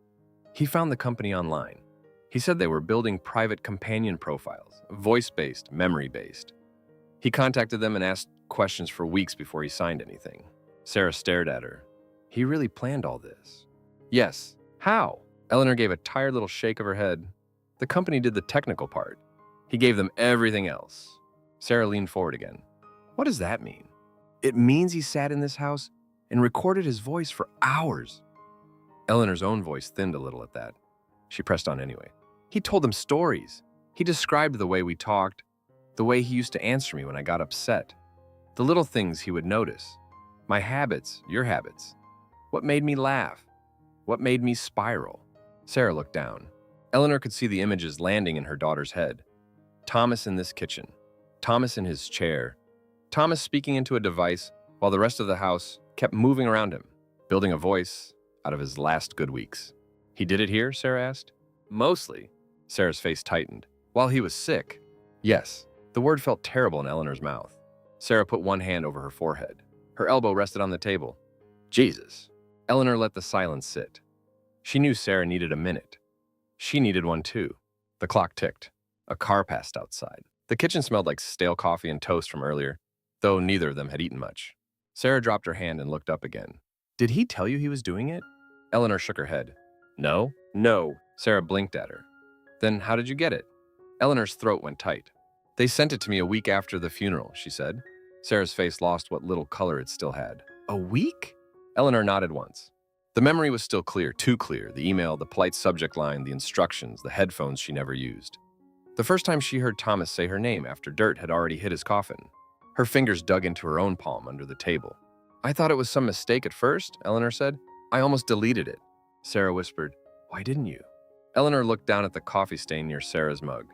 "He found the company online. He said they were building private companion profiles, voice-based, memory-based. He contacted them and asked questions for weeks before he signed anything." Sarah stared at her. "He really planned all this?" "Yes." "How?" Eleanor gave a tired little shake of her head. "The company did the technical part. He gave them everything else." Sarah leaned forward again. "What does that mean?" "It means he sat in this house and recorded his voice for hours." Eleanor's own voice thinned a little at that. She pressed on anyway. "He told them stories. He described the way we talked, the way he used to answer me when I got upset, the little things he would notice. My habits, your habits. What made me laugh? What made me spiral?" Sarah looked down. Eleanor could see the images landing in her daughter's head. Thomas in this kitchen. Thomas in his chair. Thomas speaking into a device while the rest of the house kept moving around him, building a voice out of his last good weeks. "He did it here?" Sarah asked. "Mostly." Sarah's face tightened. "While he was sick." "Yes." The word felt terrible in Eleanor's mouth. Sarah put one hand over her forehead. Her elbow rested on the table. "Jesus." Eleanor let the silence sit. She knew Sarah needed a minute. She needed one too. The clock ticked. A car passed outside. The kitchen smelled like stale coffee and toast from earlier, though neither of them had eaten much. Sarah dropped her hand and looked up again. "Did he tell you he was doing it?" Eleanor shook her head. "No?" "No." Sarah blinked at her. "Then how did you get it?" Eleanor's throat went tight. "They sent it to me a week after the funeral," she said. Sarah's face lost what little color it still had. "A week?" Eleanor nodded once. The memory was still clear, too clear. The email, the polite subject line, the instructions, the headphones she never used. The first time she heard Thomas say her name after dirt had already hit his coffin. Her fingers dug into her own palm under the table. "I thought it was some mistake at first," Eleanor said. "I almost deleted it." Sarah whispered, "Why didn't you?" Eleanor looked down at the coffee stain near Sarah's mug.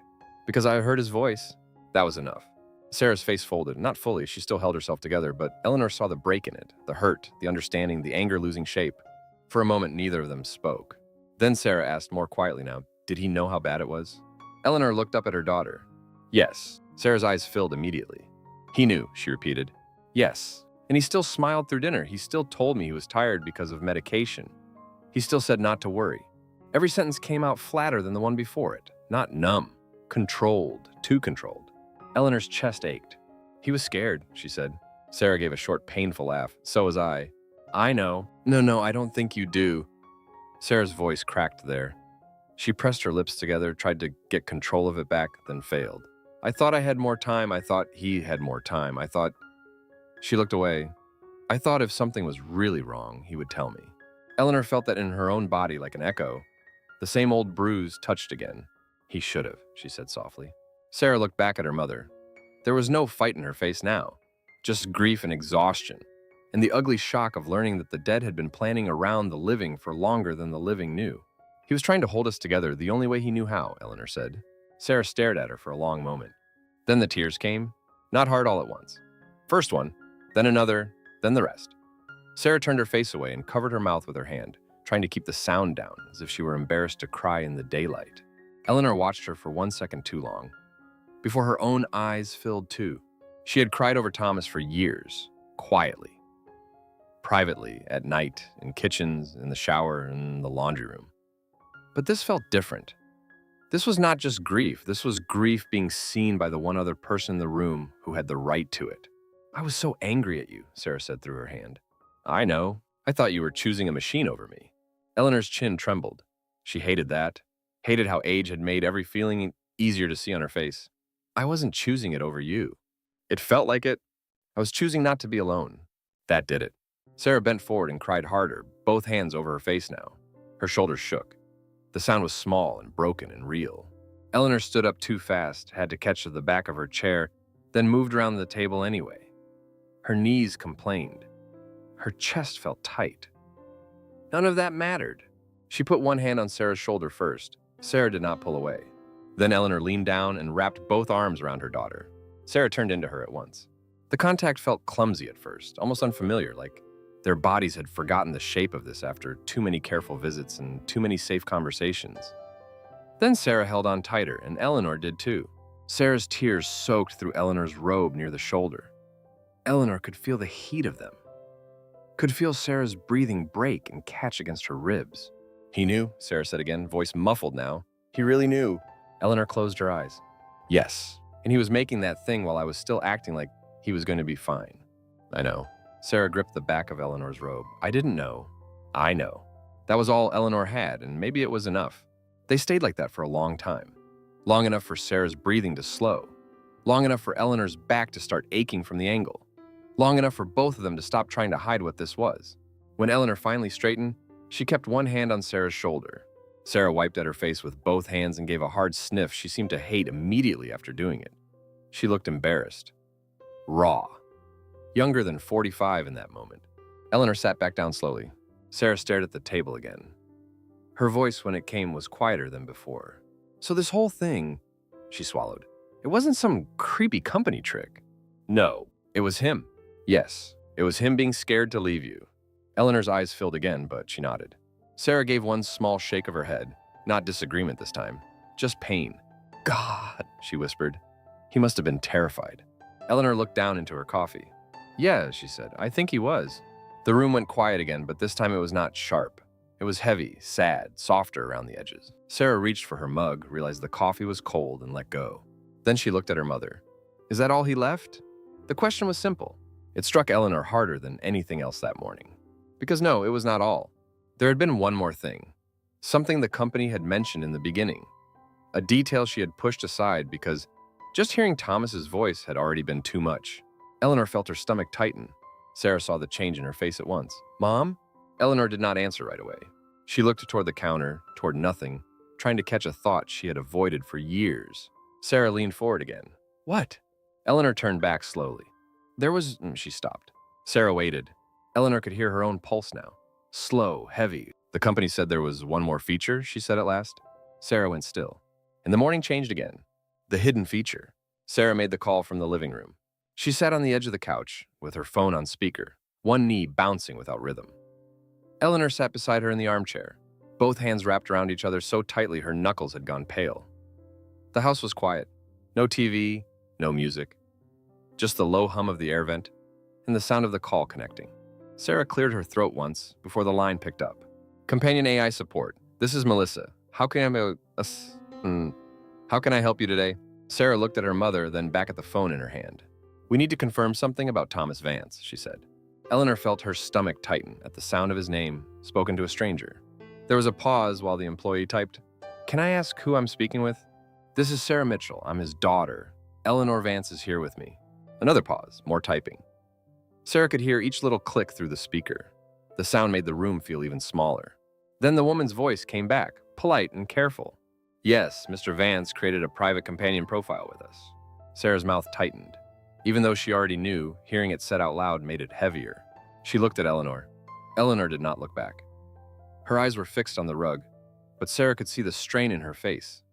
"Because I heard his voice." That was enough. Sarah's face folded, not fully, she still held herself together, but Eleanor saw the break in it, the hurt, the understanding, the anger losing shape. For a moment, neither of them spoke. Then Sarah asked more quietly now, "Did he know how bad it was?" Eleanor looked up at her daughter. "Yes." Sarah's eyes filled immediately. "He knew," she repeated. "Yes. And he still smiled through dinner. He still told me he was tired because of medication. He still said not to worry. Every sentence came out flatter than the one before it. Not numb. Controlled. Too controlled." Eleanor's chest ached. "He was scared," she said. Sarah gave a short, painful laugh. So was I. I know. No, I don't think you do. Sarah's voice cracked there. She pressed her lips together, tried to get control of it back, then failed. I thought I had more time. I thought he had more time. I thought... She looked away. I thought if something was really wrong, he would tell me. Eleanor felt that in her own body like an echo. The same old bruise touched again. He should have, she said softly. Sarah looked back at her mother. There was no fight in her face now, just grief and exhaustion, and the ugly shock of learning that the dead had been planning around the living for longer than the living knew. He was trying to hold us together the only way he knew how, Eleanor said. Sarah stared at her for a long moment. Then the tears came, not hard all at once. First one, then another, then the rest. Sarah turned her face away and covered her mouth with her hand, trying to keep the sound down, as if she were embarrassed to cry in the daylight. Eleanor watched her for 1 second too long, before her own eyes filled too. She had cried over Thomas for years, quietly, privately, at night, in kitchens, in the shower, in the laundry room. But this felt different. This was not just grief. This was grief being seen by the one other person in the room who had the right to it. I was so angry at you, Sarah said through her hand. I know. I thought you were choosing a machine over me. Eleanor's chin trembled. She hated that, hated how age had made every feeling easier to see on her face. I wasn't choosing it over you. It felt like it. I was choosing not to be alone. That did it. Sarah bent forward and cried harder, both hands over her face now. Her shoulders shook. The sound was small and broken and real. Eleanor stood up too fast, had to catch the back of her chair, then moved around the table anyway. Her knees complained. Her chest felt tight. None of that mattered. She put one hand on Sarah's shoulder first. Sarah did not pull away. Then Eleanor leaned down and wrapped both arms around her daughter. Sarah turned into her at once. The contact felt clumsy at first, almost unfamiliar, like their bodies had forgotten the shape of this after too many careful visits and too many safe conversations. Then Sarah held on tighter, and Eleanor did too. Sarah's tears soaked through Eleanor's robe near the shoulder. Eleanor could feel the heat of them. Could feel Sarah's breathing break and catch against her ribs. He knew, Sarah said again, voice muffled now. He really knew. Eleanor closed her eyes. Yes, and he was making that thing while I was still acting like he was going to be fine. I know. Sarah gripped the back of Eleanor's robe. I didn't know. I know. That was all Eleanor had, and maybe it was enough. They stayed like that for a long time. Long enough for Sarah's breathing to slow. Long enough for Eleanor's back to start aching from the angle. Long enough for both of them to stop trying to hide what this was. When Eleanor finally straightened, she kept one hand on Sarah's shoulder. Sarah wiped at her face with both hands and gave a hard sniff she seemed to hate immediately after doing it. She looked embarrassed. Raw. Younger than 45 in that moment. Eleanor sat back down slowly. Sarah stared at the table again. Her voice, when it came, was quieter than before. So this whole thing, she swallowed, it wasn't some creepy company trick. No, it was him. Yes, it was him being scared to leave you. Eleanor's eyes filled again, but she nodded. Sarah gave one small shake of her head, not disagreement this time, just pain. God, she whispered. He must have been terrified. Eleanor looked down into her coffee. Yeah, she said, I think he was. The room went quiet again, but this time it was not sharp. It was heavy, sad, softer around the edges. Sarah reached for her mug, realized the coffee was cold, and let go. Then she looked at her mother. Is that all he left? The question was simple. It struck Eleanor harder than anything else that morning. Because no, it was not all. There had been one more thing. Something the company had mentioned in the beginning. A detail she had pushed aside because just hearing Thomas's voice had already been too much. Eleanor felt her stomach tighten. Sarah saw the change in her face at once. Mom? Eleanor did not answer right away. She looked toward the counter, toward nothing, trying to catch a thought she had avoided for years. Sarah leaned forward again. What? Eleanor turned back slowly. She stopped. Sarah waited. Eleanor could hear her own pulse now. Slow, heavy. The company said there was one more feature, she said at last. Sarah went still. And the morning changed again. The hidden feature. Sarah made the call from the living room. She sat on the edge of the couch, with her phone on speaker, one knee bouncing without rhythm. Eleanor sat beside her in the armchair, both hands wrapped around each other so tightly her knuckles had gone pale. The house was quiet. No TV, no music. Just the low hum of the air vent and the sound of the call connecting. Sarah cleared her throat once before the line picked up. Companion AI support. This is Melissa. How can I help you today? Sarah looked at her mother, then back at the phone in her hand. We need to confirm something about Thomas Vance, she said. Eleanor felt her stomach tighten at the sound of his name, spoken to a stranger. There was a pause while the employee typed, "Can I ask who I'm speaking with?" "This is Sarah Mitchell. I'm his daughter. Eleanor Vance is here with me." Another pause, more typing. Sarah could hear each little click through the speaker. The sound made the room feel even smaller. Then the woman's voice came back, polite and careful. "Yes, Mr. Vance created a private companion profile with us." Sarah's mouth tightened. Even though she already knew, hearing it said out loud made it heavier. She looked at Eleanor. Eleanor did not look back. Her eyes were fixed on the rug, but Sarah could see the strain in her face.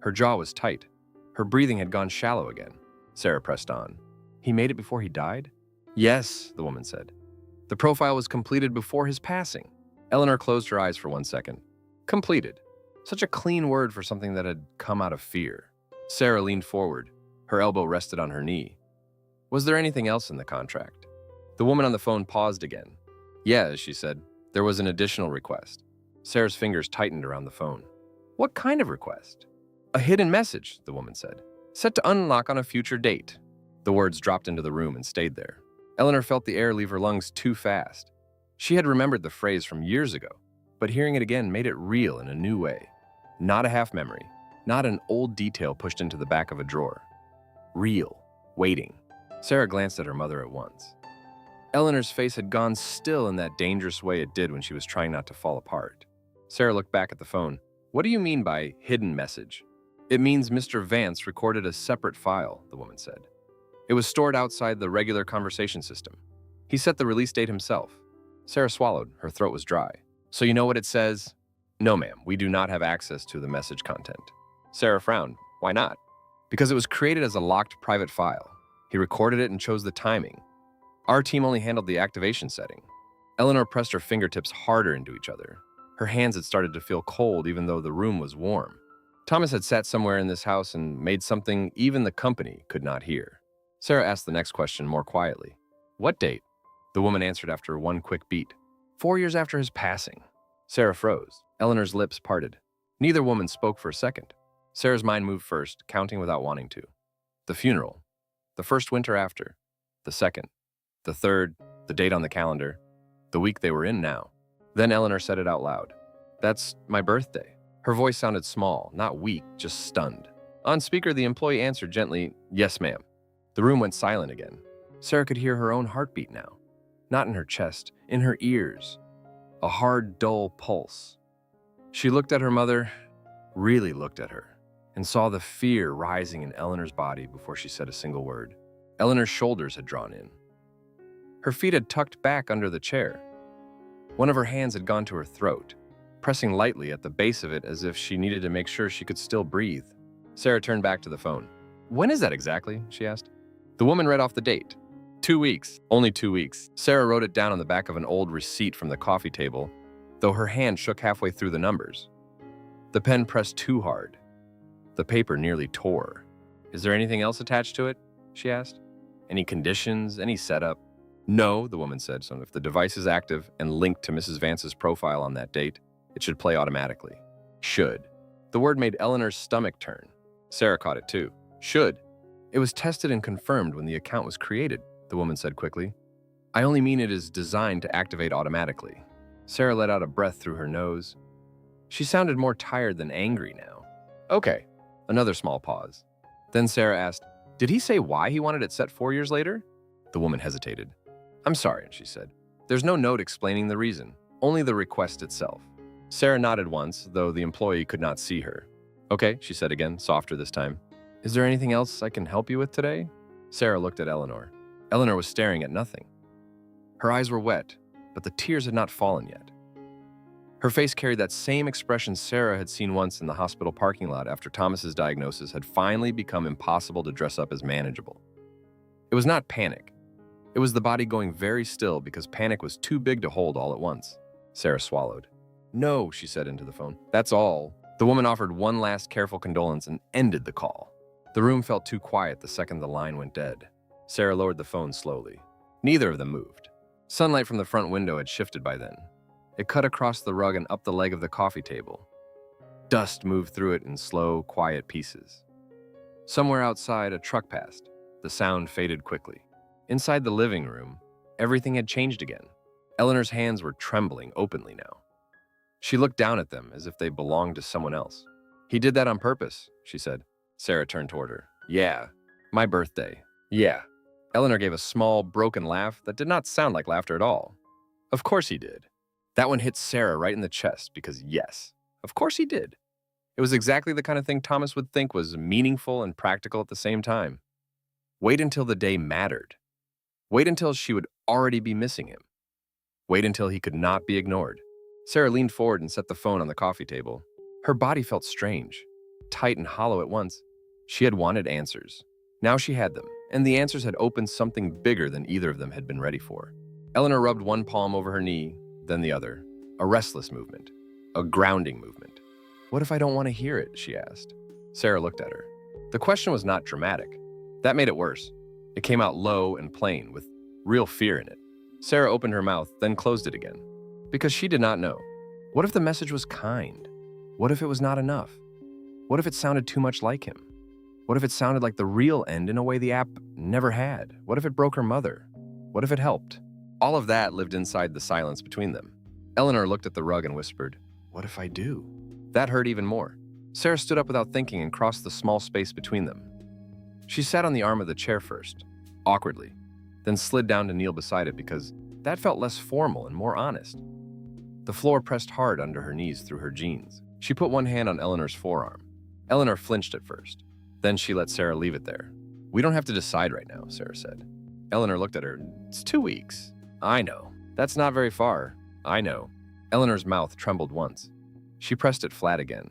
Her jaw was tight. Her breathing had gone shallow again. Sarah pressed on. "He made it before he died?" "Yes," the woman said. "The profile was completed before his passing." Eleanor closed her eyes for 1 second. Completed. Such a clean word for something that had come out of fear. Sarah leaned forward. Her elbow rested on her knee. "Was there anything else in the contract?" The woman on the phone paused again. "Yeah," she said. "There was an additional request." Sarah's fingers tightened around the phone. "What kind of request?" "A hidden message," the woman said. "Set to unlock on a future date." The words dropped into the room and stayed there. Eleanor felt the air leave her lungs too fast. She had remembered the phrase from years ago, but hearing it again made it real in a new way. Not a half memory, not an old detail pushed into the back of a drawer. Real, waiting. Sarah glanced at her mother at once. Eleanor's face had gone still in that dangerous way it did when she was trying not to fall apart. Sarah looked back at the phone. "What do you mean by hidden message?" "It means Mr. Vance recorded a separate file," the woman said. "It was stored outside the regular conversation system. He set the release date himself." Sarah swallowed. Her throat was dry. "So you know what it says?" "No, ma'am. We do not have access to the message content." Sarah frowned. "Why not?" "Because it was created as a locked private file. He recorded it and chose the timing. Our team only handled the activation setting." Eleanor pressed her fingertips harder into each other. Her hands had started to feel cold even though the room was warm. Thomas had sat somewhere in this house and made something even the company could not hear. Sarah asked the next question more quietly. "What date?" The woman answered after one quick beat. 4 years after his passing." Sarah froze. Eleanor's lips parted. Neither woman spoke for a second. Sarah's mind moved first, counting without wanting to. The funeral. The first winter after. The second. The third. The date on the calendar. The week they were in now. Then Eleanor said it out loud. "That's my birthday." Her voice sounded small, not weak, just stunned. On speaker, the employee answered gently, "Yes, ma'am." The room went silent again. Sarah could hear her own heartbeat now. Not in her chest, in her ears. A hard, dull pulse. She looked at her mother, really looked at her, and saw the fear rising in Eleanor's body before she said a single word. Eleanor's shoulders had drawn in. Her feet had tucked back under the chair. One of her hands had gone to her throat, pressing lightly at the base of it as if she needed to make sure she could still breathe. Sarah turned back to the phone. "When is that exactly?" she asked. The woman read off the date. 2 weeks. Only 2 weeks. Sarah wrote it down on the back of an old receipt from the coffee table, though her hand shook halfway through the numbers. The pen pressed too hard. The paper nearly tore. "Is there anything else attached to it?" she asked. "Any conditions? Any setup?" "No," the woman said, "so if the device is active and linked to Mrs. Vance's profile on that date, it should play automatically." Should. The word made Eleanor's stomach turn. Sarah caught it too. Should. "It was tested and confirmed when the account was created," the woman said quickly. "I only mean it is designed to activate automatically." Sarah let out a breath through her nose. She sounded more tired than angry now. "Okay." Another small pause. Then Sarah asked, "Did he say why he wanted it set 4 years later?" The woman hesitated. "I'm sorry," she said. "There's no note explaining the reason, only the request itself." Sarah nodded once, though the employee could not see her. "Okay," she said again, softer this time. "Is there anything else I can help you with today?" Sarah looked at Eleanor. Eleanor was staring at nothing. Her eyes were wet, but the tears had not fallen yet. Her face carried that same expression Sarah had seen once in the hospital parking lot after Thomas's diagnosis had finally become impossible to dress up as manageable. It was not panic. It was the body going very still because panic was too big to hold all at once. Sarah swallowed. "No," she said into the phone. "That's all." The woman offered one last careful condolence and ended the call. The room felt too quiet the second the line went dead. Sarah lowered the phone slowly. Neither of them moved. Sunlight from the front window had shifted by then. It cut across the rug and up the leg of the coffee table. Dust moved through it in slow, quiet pieces. Somewhere outside, a truck passed. The sound faded quickly. Inside the living room, everything had changed again. Eleanor's hands were trembling openly now. She looked down at them as if they belonged to someone else. "He did that on purpose," she said. Sarah turned toward her. "Yeah, my birthday. Yeah." Eleanor gave a small, broken laugh that did not sound like laughter at all. "Of course he did." That one hit Sarah right in the chest because yes, of course he did. It was exactly the kind of thing Thomas would think was meaningful and practical at the same time. Wait until the day mattered. Wait until she would already be missing him. Wait until he could not be ignored. Sarah leaned forward and set the phone on the coffee table. Her body felt strange, tight and hollow at once. She had wanted answers. Now she had them, and the answers had opened something bigger than either of them had been ready for. Eleanor rubbed one palm over her knee, then the other. A restless movement. A grounding movement. "What if I don't want to hear it?" she asked. Sarah looked at her. The question was not dramatic. That made it worse. It came out low and plain, with real fear in it. Sarah opened her mouth, then closed it again. Because she did not know. What if the message was kind? What if it was not enough? What if it sounded too much like him? What if it sounded like the real end in a way the app never had? What if it broke her mother? What if it helped? All of that lived inside the silence between them. Eleanor looked at the rug and whispered, "What if I do?" That hurt even more. Sarah stood up without thinking and crossed the small space between them. She sat on the arm of the chair first, awkwardly, then slid down to kneel beside it because that felt less formal and more honest. The floor pressed hard under her knees through her jeans. She put one hand on Eleanor's forearm. Eleanor flinched at first. Then she let Sarah leave it there. "We don't have to decide right now," Sarah said. Eleanor looked at her. "It's 2 weeks." "I know. That's not very far." "I know." Eleanor's mouth trembled once. She pressed it flat again.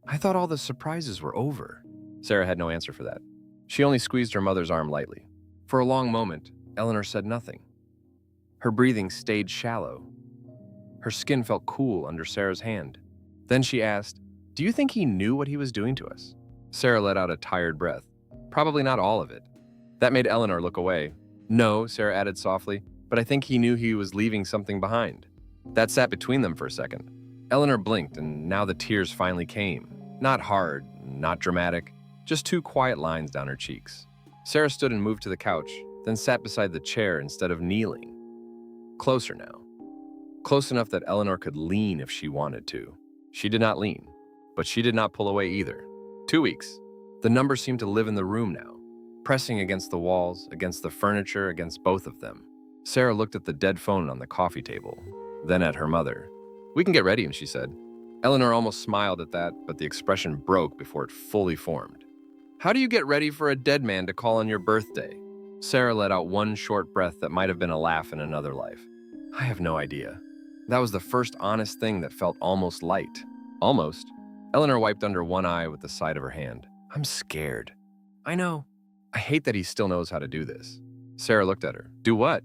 "I thought all the surprises were over." Sarah had no answer for that. She only squeezed her mother's arm lightly. For a long moment, Eleanor said nothing. Her breathing stayed shallow. Her skin felt cool under Sarah's hand. Then she asked, "Do you think he knew what he was doing to us?" Sarah let out a tired breath. "Probably not all of it." That made Eleanor look away. "No," Sarah added softly, "but I think he knew he was leaving something behind." That sat between them for a second. Eleanor blinked, and now the tears finally came. Not hard, not dramatic, just 2 quiet lines down her cheeks. Sarah stood and moved to the couch, then sat beside the chair instead of kneeling. Closer now. Close enough that Eleanor could lean if she wanted to. She did not lean, but she did not pull away either. 2 weeks. The number seemed to live in the room now, pressing against the walls, against the furniture, against both of them. Sarah looked at the dead phone on the coffee table, then at her mother. "We can get ready," she said. Eleanor almost smiled at that, but the expression broke before it fully formed. "How do you get ready for a dead man to call on your birthday?" Sarah let out one short breath that might have been a laugh in another life. "I have no idea." That was the first honest thing that felt almost light. Almost. Eleanor wiped under one eye with the side of her hand. "I'm scared." "I know. I hate that he still knows how to do this." Sarah looked at her. "Do what?"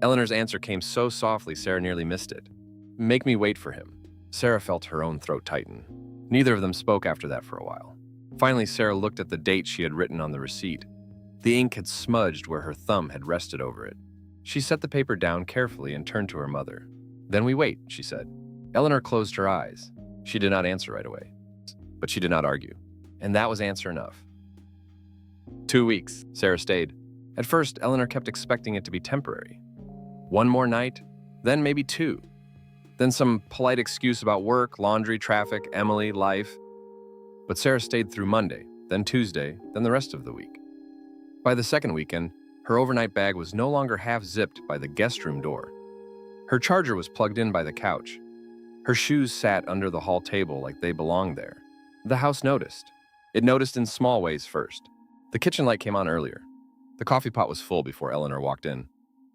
Eleanor's answer came so softly Sarah nearly missed it. "Make me wait for him." Sarah felt her own throat tighten. Neither of them spoke after that for a while. Finally, Sarah looked at the date she had written on the receipt. The ink had smudged where her thumb had rested over it. She set the paper down carefully and turned to her mother. "Then we wait," she said. Eleanor closed her eyes. She did not answer right away, but she did not argue. And that was answer enough. 2 weeks, Sarah stayed. At first, Eleanor kept expecting it to be temporary. 1 more night, then maybe 2. Then some polite excuse about work, laundry, traffic, Emily, life. But Sarah stayed through Monday, then Tuesday, then the rest of the week. By the second weekend, her overnight bag was no longer half-zipped by the guest room door. Her charger was plugged in by the couch. Her shoes sat under the hall table like they belonged there. The house noticed. It noticed in small ways first. The kitchen light came on earlier. The coffee pot was full before Eleanor walked in.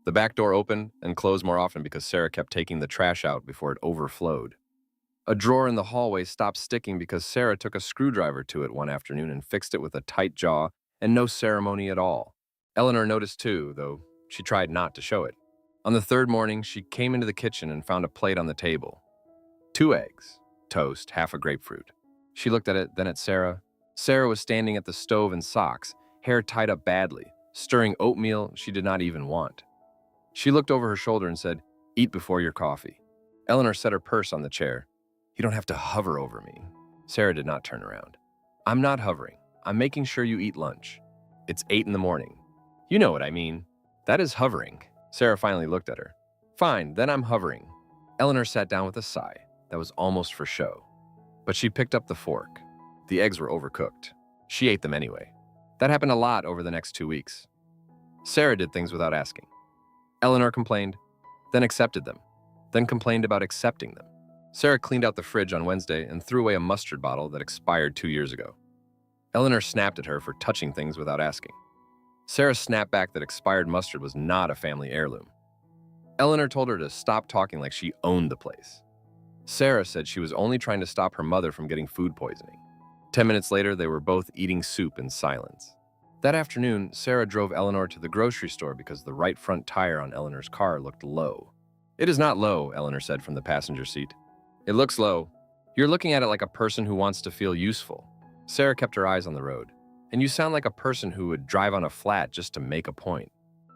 The back door opened and closed more often because Sarah kept taking the trash out before it overflowed. A drawer in the hallway stopped sticking because Sarah took a screwdriver to it one afternoon and fixed it with a tight jaw and no ceremony at all. Eleanor noticed too, though she tried not to show it. On the third morning, she came into the kitchen and found a plate on the table. 2 eggs, toast, half a grapefruit. She looked at it, then at Sarah. Sarah was standing at the stove in socks, hair tied up badly, stirring oatmeal she did not even want. She looked over her shoulder and said, "Eat before your coffee." Eleanor set her purse on the chair. "You don't have to hover over me." Sarah did not turn around. "I'm not hovering. I'm making sure you eat lunch. It's 8 in the morning. You know what I mean. That is hovering. Sarah finally looked at her. Fine, then I'm hovering. Eleanor sat down with a sigh that was almost for show. But she picked up the fork. The eggs were overcooked. She ate them anyway. That happened a lot over the next 2 weeks. Sarah did things without asking. Eleanor complained, then accepted them, then complained about accepting them. Sarah cleaned out the fridge on Wednesday and threw away a mustard bottle that expired 2 years ago. Eleanor snapped at her for touching things without asking. Sarah snapped back that expired mustard was not a family heirloom. Eleanor told her to stop talking like she owned the place. Sarah said she was only trying to stop her mother from getting food poisoning. 10 minutes later, they were both eating soup in silence. That afternoon, Sarah drove Eleanor to the grocery store because the right front tire on Eleanor's car looked low. It is not low, Eleanor said from the passenger seat. It looks low. You're looking at it like a person who wants to feel useful. Sarah kept her eyes on the road. And you sound like a person who would drive on a flat just to make a point.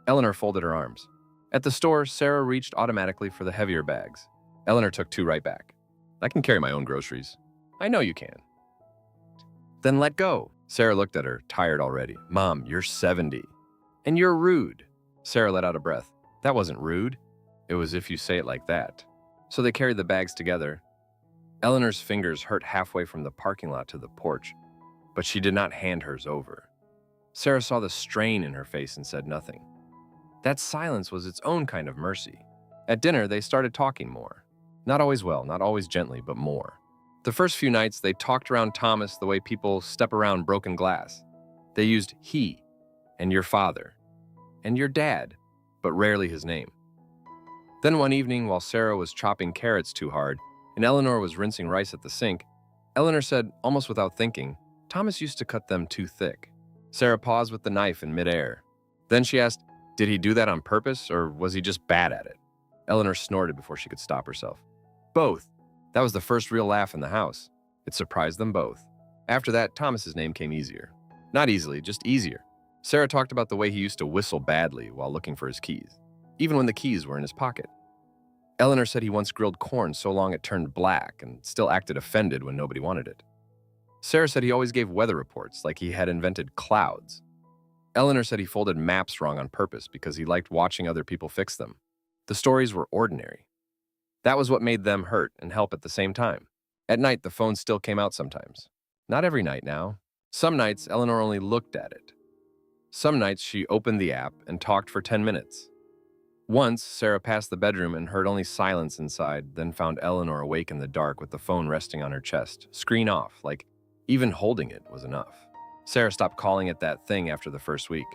Eleanor folded her arms. At the store, Sarah reached automatically for the heavier bags. Eleanor took 2 right back. I can carry my own groceries. I know you can. Then let go. Sarah looked at her, tired already. Mom, you're 70. And you're rude. Sarah let out a breath. That wasn't rude. It was if you say it like that. So they carried the bags together. Eleanor's fingers hurt halfway from the parking lot to the porch, but she did not hand hers over. Sarah saw the strain in her face and said nothing. That silence was its own kind of mercy. At dinner, they started talking more. Not always well, not always gently, but more. The first few nights, they talked around Thomas the way people step around broken glass. They used he, and your father, and your dad, but rarely his name. Then one evening, while Sarah was chopping carrots too hard, and Eleanor was rinsing rice at the sink, Eleanor said, almost without thinking, Thomas used to cut them too thick. Sarah paused with the knife in midair. Then she asked, did he do that on purpose, or was he just bad at it? Eleanor snorted before she could stop herself. Both. That was the first real laugh in the house. It surprised them both. After that, Thomas's name came easier. Not easily, just easier. Sarah talked about the way he used to whistle badly while looking for his keys, even when the keys were in his pocket. Eleanor said he once grilled corn so long it turned black and still acted offended when nobody wanted it. Sarah said he always gave weather reports like he had invented clouds. Eleanor said he folded maps wrong on purpose because he liked watching other people fix them. The stories were ordinary. That was what made them hurt and help at the same time. At night, the phone still came out sometimes. Not every night now. Some nights, Eleanor only looked at it. Some nights, she opened the app and talked for 10 minutes. Once, Sarah passed the bedroom and heard only silence inside, then found Eleanor awake in the dark with the phone resting on her chest, screen off, like even holding it was enough. Sarah stopped calling it that thing after the first week.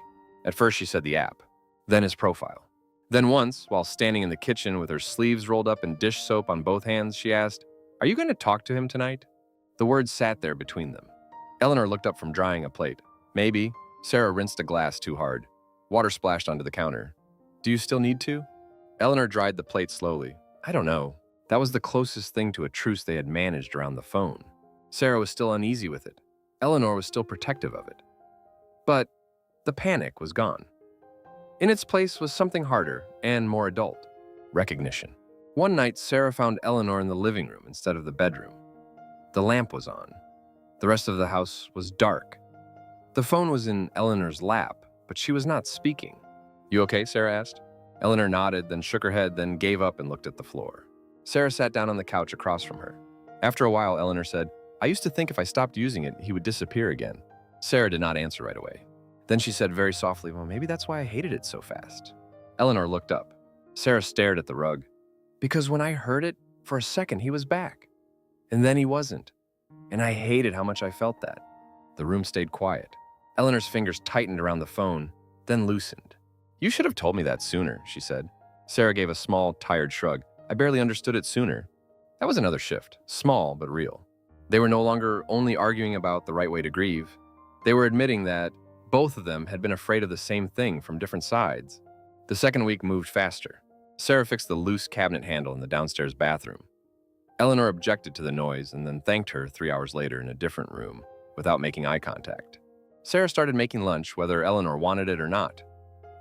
At first, she said the app, then his profile. Then once, while standing in the kitchen with her sleeves rolled up and dish soap on both hands, she asked, "Are you going to talk to him tonight?" The words sat there between them. Eleanor looked up from drying a plate. Maybe. Sarah rinsed a glass too hard. Water splashed onto the counter. Do you still need to? Eleanor dried the plate slowly. I don't know. That was the closest thing to a truce they had managed around the phone. Sarah was still uneasy with it. Eleanor was still protective of it. But the panic was gone. In its place was something harder and more adult. Recognition. One night, Sarah found Eleanor in the living room instead of the bedroom. The lamp was on. The rest of the house was dark. The phone was in Eleanor's lap, but she was not speaking. You okay? Sarah asked. Eleanor nodded, then shook her head, then gave up and looked at the floor. Sarah sat down on the couch across from her. After a while, Eleanor said, I used to think if I stopped using it, he would disappear again. Sarah did not answer right away. Then she said very softly, well, maybe that's why I hated it so fast. Eleanor looked up. Sarah stared at the rug. Because when I heard it, for a second, he was back. And then he wasn't. And I hated how much I felt that. The room stayed quiet. Eleanor's fingers tightened around the phone, then loosened. You should have told me that sooner, she said. Sarah gave a small, tired shrug. I barely understood it sooner. That was another shift, small but real. They were no longer only arguing about the right way to grieve. They were admitting that both of them had been afraid of the same thing from different sides. The second week moved faster. Sarah fixed the loose cabinet handle in the downstairs bathroom. Eleanor objected to the noise and then thanked her 3 hours later in a different room without making eye contact. Sarah started making lunch whether Eleanor wanted it or not.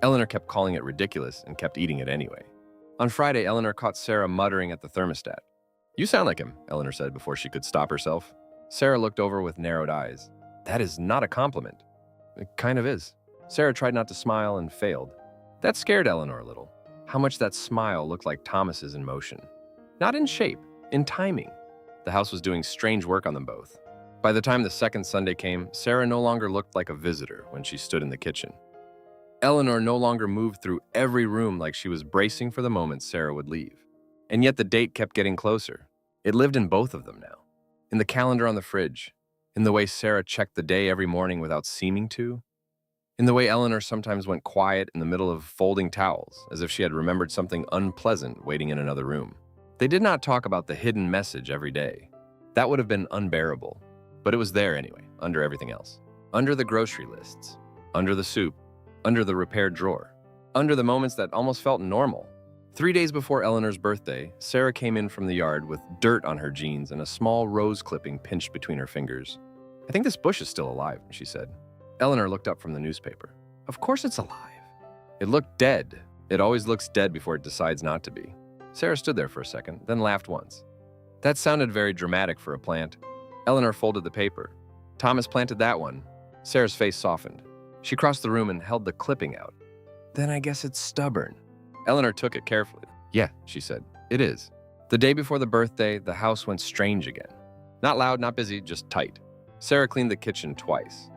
Eleanor kept calling it ridiculous and kept eating it anyway. On Friday, Eleanor caught Sarah muttering at the thermostat. You sound like him, Eleanor said before she could stop herself. Sarah looked over with narrowed eyes. That is not a compliment. It kind of is. Sarah tried not to smile and failed. That scared Eleanor a little. How much that smile looked like Thomas's in motion. Not in shape, in timing. The house was doing strange work on them both. By the time the second Sunday came, Sarah no longer looked like a visitor when she stood in the kitchen. Eleanor no longer moved through every room like she was bracing for the moment Sarah would leave. And yet the date kept getting closer. It lived in both of them now. In the calendar on the fridge, in the way Sarah checked the day every morning without seeming to, in the way Eleanor sometimes went quiet in the middle of folding towels, as if she had remembered something unpleasant waiting in another room. They did not talk about the hidden message every day. That would have been unbearable. But it was there anyway, under everything else. Under the grocery lists, under the soup, under the repaired drawer, under the moments that almost felt normal. 3 days before Eleanor's birthday, Sarah came in from the yard with dirt on her jeans and a small rose clipping pinched between her fingers. "I think this bush is still alive," she said. Eleanor looked up from the newspaper. "Of course it's alive." It looked dead. It always looks dead before it decides not to be. Sarah stood there for a second, then laughed once. That sounded very dramatic for a plant. Eleanor folded the paper. "Thomas planted that one." Sarah's face softened. She crossed the room and held the clipping out. "Then I guess it's stubborn." Eleanor took it carefully. "Yeah," she said, "it is." The day before the birthday, the house went strange again. Not loud, not busy, just tight. Sarah cleaned the kitchen twice.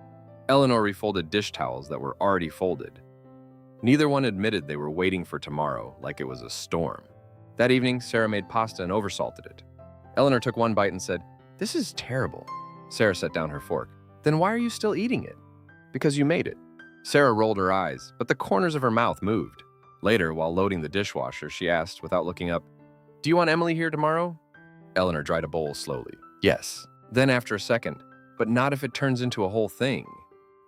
Eleanor refolded dish towels that were already folded. Neither one admitted they were waiting for tomorrow like it was a storm. That evening, Sarah made pasta and oversalted it. Eleanor took one bite and said, "This is terrible." Sarah set down her fork. "Then why are you still eating it?" "Because you made it." Sarah rolled her eyes, but the corners of her mouth moved. Later, while loading the dishwasher, she asked, without looking up, "Do you want Emily here tomorrow?" Eleanor dried a bowl slowly. "Yes." Then after a second, "But not if it turns into a whole thing."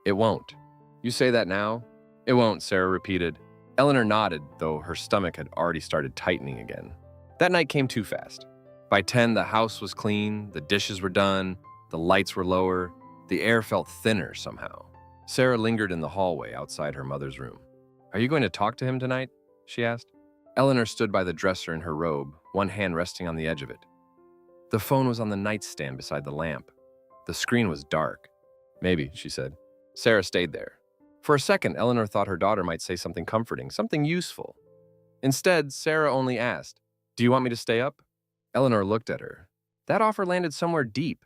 "It won't." "You say that now?" "It won't," Sarah repeated. Eleanor nodded, though her stomach had already started tightening again. That night came too fast. By 10, the house was clean, the dishes were done, the lights were lower, the air felt thinner somehow. Sarah lingered in the hallway outside her mother's room. "Are you going to talk to him tonight?" she asked. Eleanor stood by the dresser in her robe, one hand resting on the edge of it. The phone was on the nightstand beside the lamp. The screen was dark. "Maybe," she said. Sarah stayed there. For a second, Eleanor thought her daughter might say something comforting, something useful. Instead, Sarah only asked, "Do you want me to stay up?" Eleanor looked at her. That offer landed somewhere deep,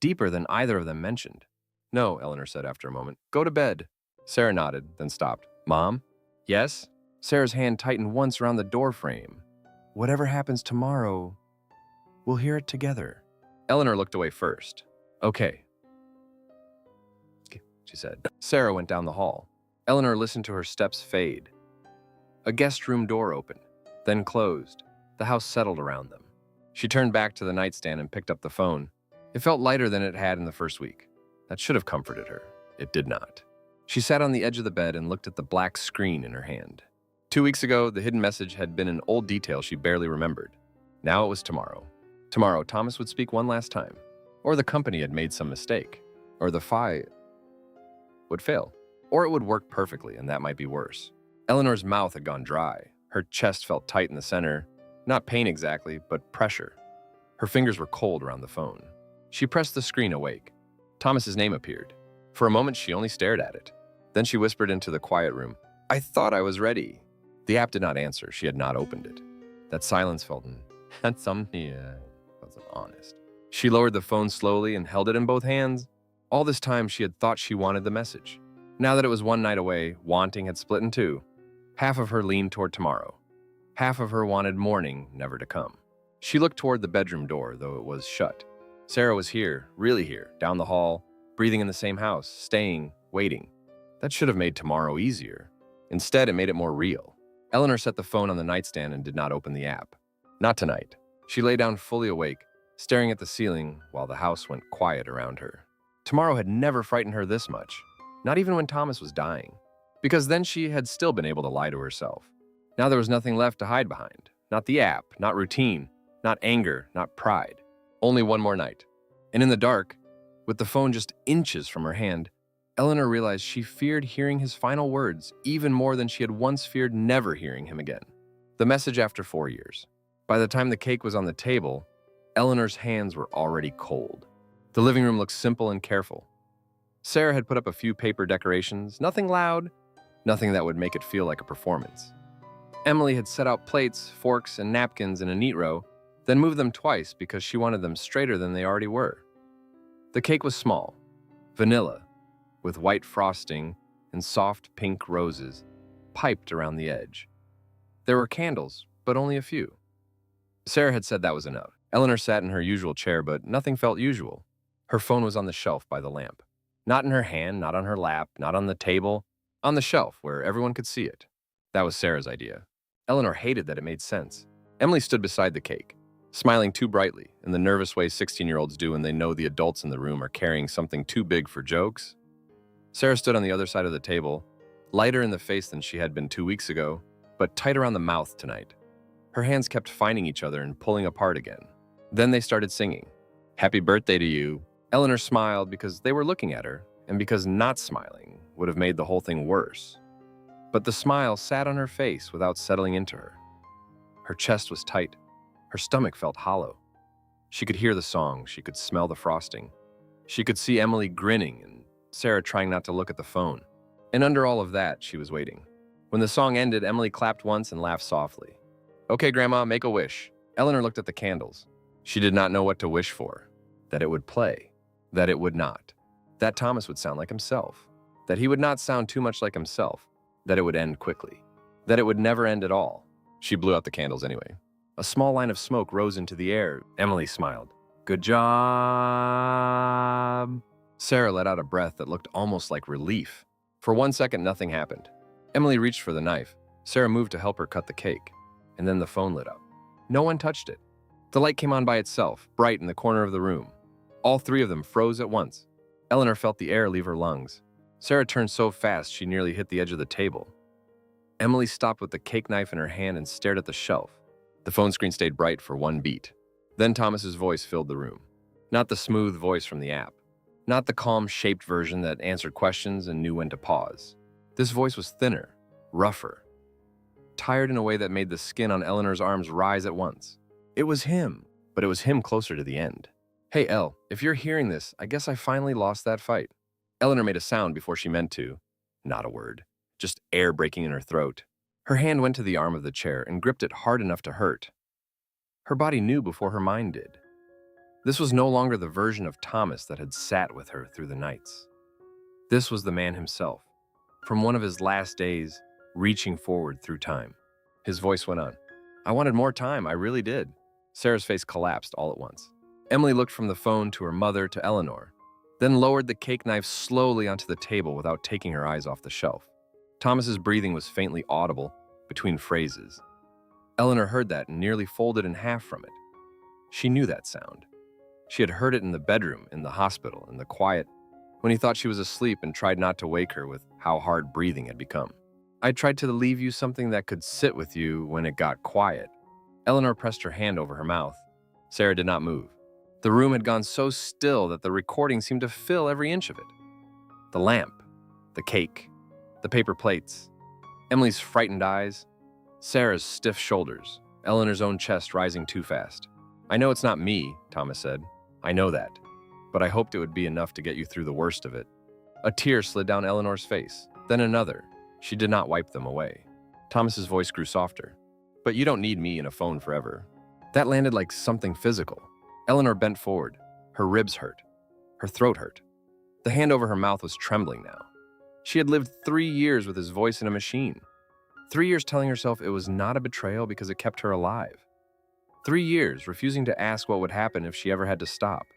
deeper than either of them mentioned. "No," Eleanor said after a moment. "Go to bed." Sarah nodded, then stopped. "Mom?" "Yes?" Sarah's hand tightened once around the door frame. "Whatever happens tomorrow, we'll hear it together." Eleanor looked away first. "Okay," she said. Sarah went down the hall. Eleanor listened to her steps fade. A guest room door opened, then closed. The house settled around them. She turned back to the nightstand and picked up the phone. It felt lighter than it had in the first week. That should have comforted her. It did not. She sat on the edge of the bed and looked at the black screen in her hand. 2 weeks ago, the hidden message had been an old detail she barely remembered. Now it was tomorrow. Tomorrow, Thomas would speak one last time. Or the company had made some mistake. Or the Phi would fail. Or it would work perfectly, and that might be worse. Eleanor's mouth had gone dry. Her chest felt tight in the center. Not pain exactly, but pressure. Her fingers were cold around the phone. She pressed the screen awake. Thomas's name appeared. For a moment, she only stared at it. Then she whispered into the quiet room, "I thought I was ready." The app did not answer. She had not opened it. That silence felt wasn't honest. She lowered the phone slowly and held it in both hands. All this time, she had thought she wanted the message. Now that it was one night away, wanting had split in two. Half of her leaned toward tomorrow. Half of her wanted morning never to come. She looked toward the bedroom door, though it was shut. Sarah was here, really here, down the hall, breathing in the same house, staying, waiting. That should have made tomorrow easier. Instead, it made it more real. Eleanor set the phone on the nightstand and did not open the app. Not tonight. She lay down fully awake, staring at the ceiling while the house went quiet around her. Tomorrow had never frightened her this much, not even when Thomas was dying. Because then she had still been able to lie to herself. Now there was nothing left to hide behind. Not the app, not routine, not anger, not pride. Only one more night. And in the dark, with the phone just inches from her hand, Eleanor realized she feared hearing his final words even more than she had once feared never hearing him again. The message after 4 years. By the time the cake was on the table, Eleanor's hands were already cold. The living room looked simple and careful. Sarah had put up a few paper decorations, nothing loud, nothing that would make it feel like a performance. Emily had set out plates, forks, and napkins in a neat row, then moved them twice because she wanted them straighter than they already were. The cake was small, vanilla, with white frosting and soft pink roses piped around the edge. There were candles, but only a few. Sarah had said that was enough. Eleanor sat in her usual chair, but nothing felt usual. Her phone was on the shelf by the lamp. Not in her hand, not on her lap, not on the table, on the shelf where everyone could see it. That was Sarah's idea. Eleanor hated that it made sense. Emily stood beside the cake, smiling too brightly in the nervous way 16-year-olds do when they know the adults in the room are carrying something too big for jokes. Sarah stood on the other side of the table, lighter in the face than she had been 2 weeks ago, but tight around the mouth tonight. Her hands kept finding each other and pulling apart again. Then they started singing, "Happy birthday to you." Eleanor smiled because they were looking at her, and because not smiling would have made the whole thing worse. But the smile sat on her face without settling into her. Her chest was tight. Her stomach felt hollow. She could hear the song. She could smell the frosting. She could see Emily grinning and Sarah trying not to look at the phone. And under all of that, she was waiting. When the song ended, Emily clapped once and laughed softly. "Okay, Grandma, make a wish." Eleanor looked at the candles. She did not know what to wish for. That it would play. That it would not. That Thomas would sound like himself. That he would not sound too much like himself. That it would end quickly. That it would never end at all. She blew out the candles anyway. A small line of smoke rose into the air. Emily smiled. "Good job." Sarah let out a breath that looked almost like relief. For 1 second, nothing happened. Emily reached for the knife. Sarah moved to help her cut the cake. And then the phone lit up. No one touched it. The light came on by itself, bright in the corner of the room. All three of them froze at once. Eleanor felt the air leave her lungs. Sarah turned so fast she nearly hit the edge of the table. Emily stopped with the cake knife in her hand and stared at the shelf. The phone screen stayed bright for 1 beat. Then Thomas's voice filled the room. Not the smooth voice from the app. Not the calm, shaped version that answered questions and knew when to pause. This voice was thinner, rougher, tired in a way that made the skin on Eleanor's arms rise at once. It was him, but it was him closer to the end. "Hey, Elle, if you're hearing this, I guess I finally lost that fight." Eleanor made a sound before she meant to. Not a word. Just air breaking in her throat. Her hand went to the arm of the chair and gripped it hard enough to hurt. Her body knew before her mind did. This was no longer the version of Thomas that had sat with her through the nights. This was the man himself, from one of his last days, reaching forward through time. His voice went on. "I wanted more time, I really did." Sarah's face collapsed all at once. Emily looked from the phone to her mother to Eleanor, then lowered the cake knife slowly onto the table without taking her eyes off the shelf. Thomas's breathing was faintly audible between phrases. Eleanor heard that and nearly folded in half from it. She knew that sound. She had heard it in the bedroom, in the hospital, in the quiet, when he thought she was asleep and tried not to wake her with how hard breathing had become. "I tried to leave you something that could sit with you when it got quiet." Eleanor pressed her hand over her mouth. Sarah did not move. The room had gone so still that the recording seemed to fill every inch of it. The lamp, the cake, the paper plates, Emily's frightened eyes, Sarah's stiff shoulders, Eleanor's own chest rising too fast. "I know it's not me," Thomas said. "I know that. But I hoped it would be enough to get you through the worst of it." A tear slid down Eleanor's face, then another. She did not wipe them away. Thomas's voice grew softer. "But you don't need me and a phone forever." That landed like something physical. Eleanor bent forward. Her ribs hurt. Her throat hurt. The hand over her mouth was trembling now. She had lived 3 years with his voice in a machine. 3 years telling herself it was not a betrayal because it kept her alive. 3 years refusing to ask what would happen if she ever had to stop.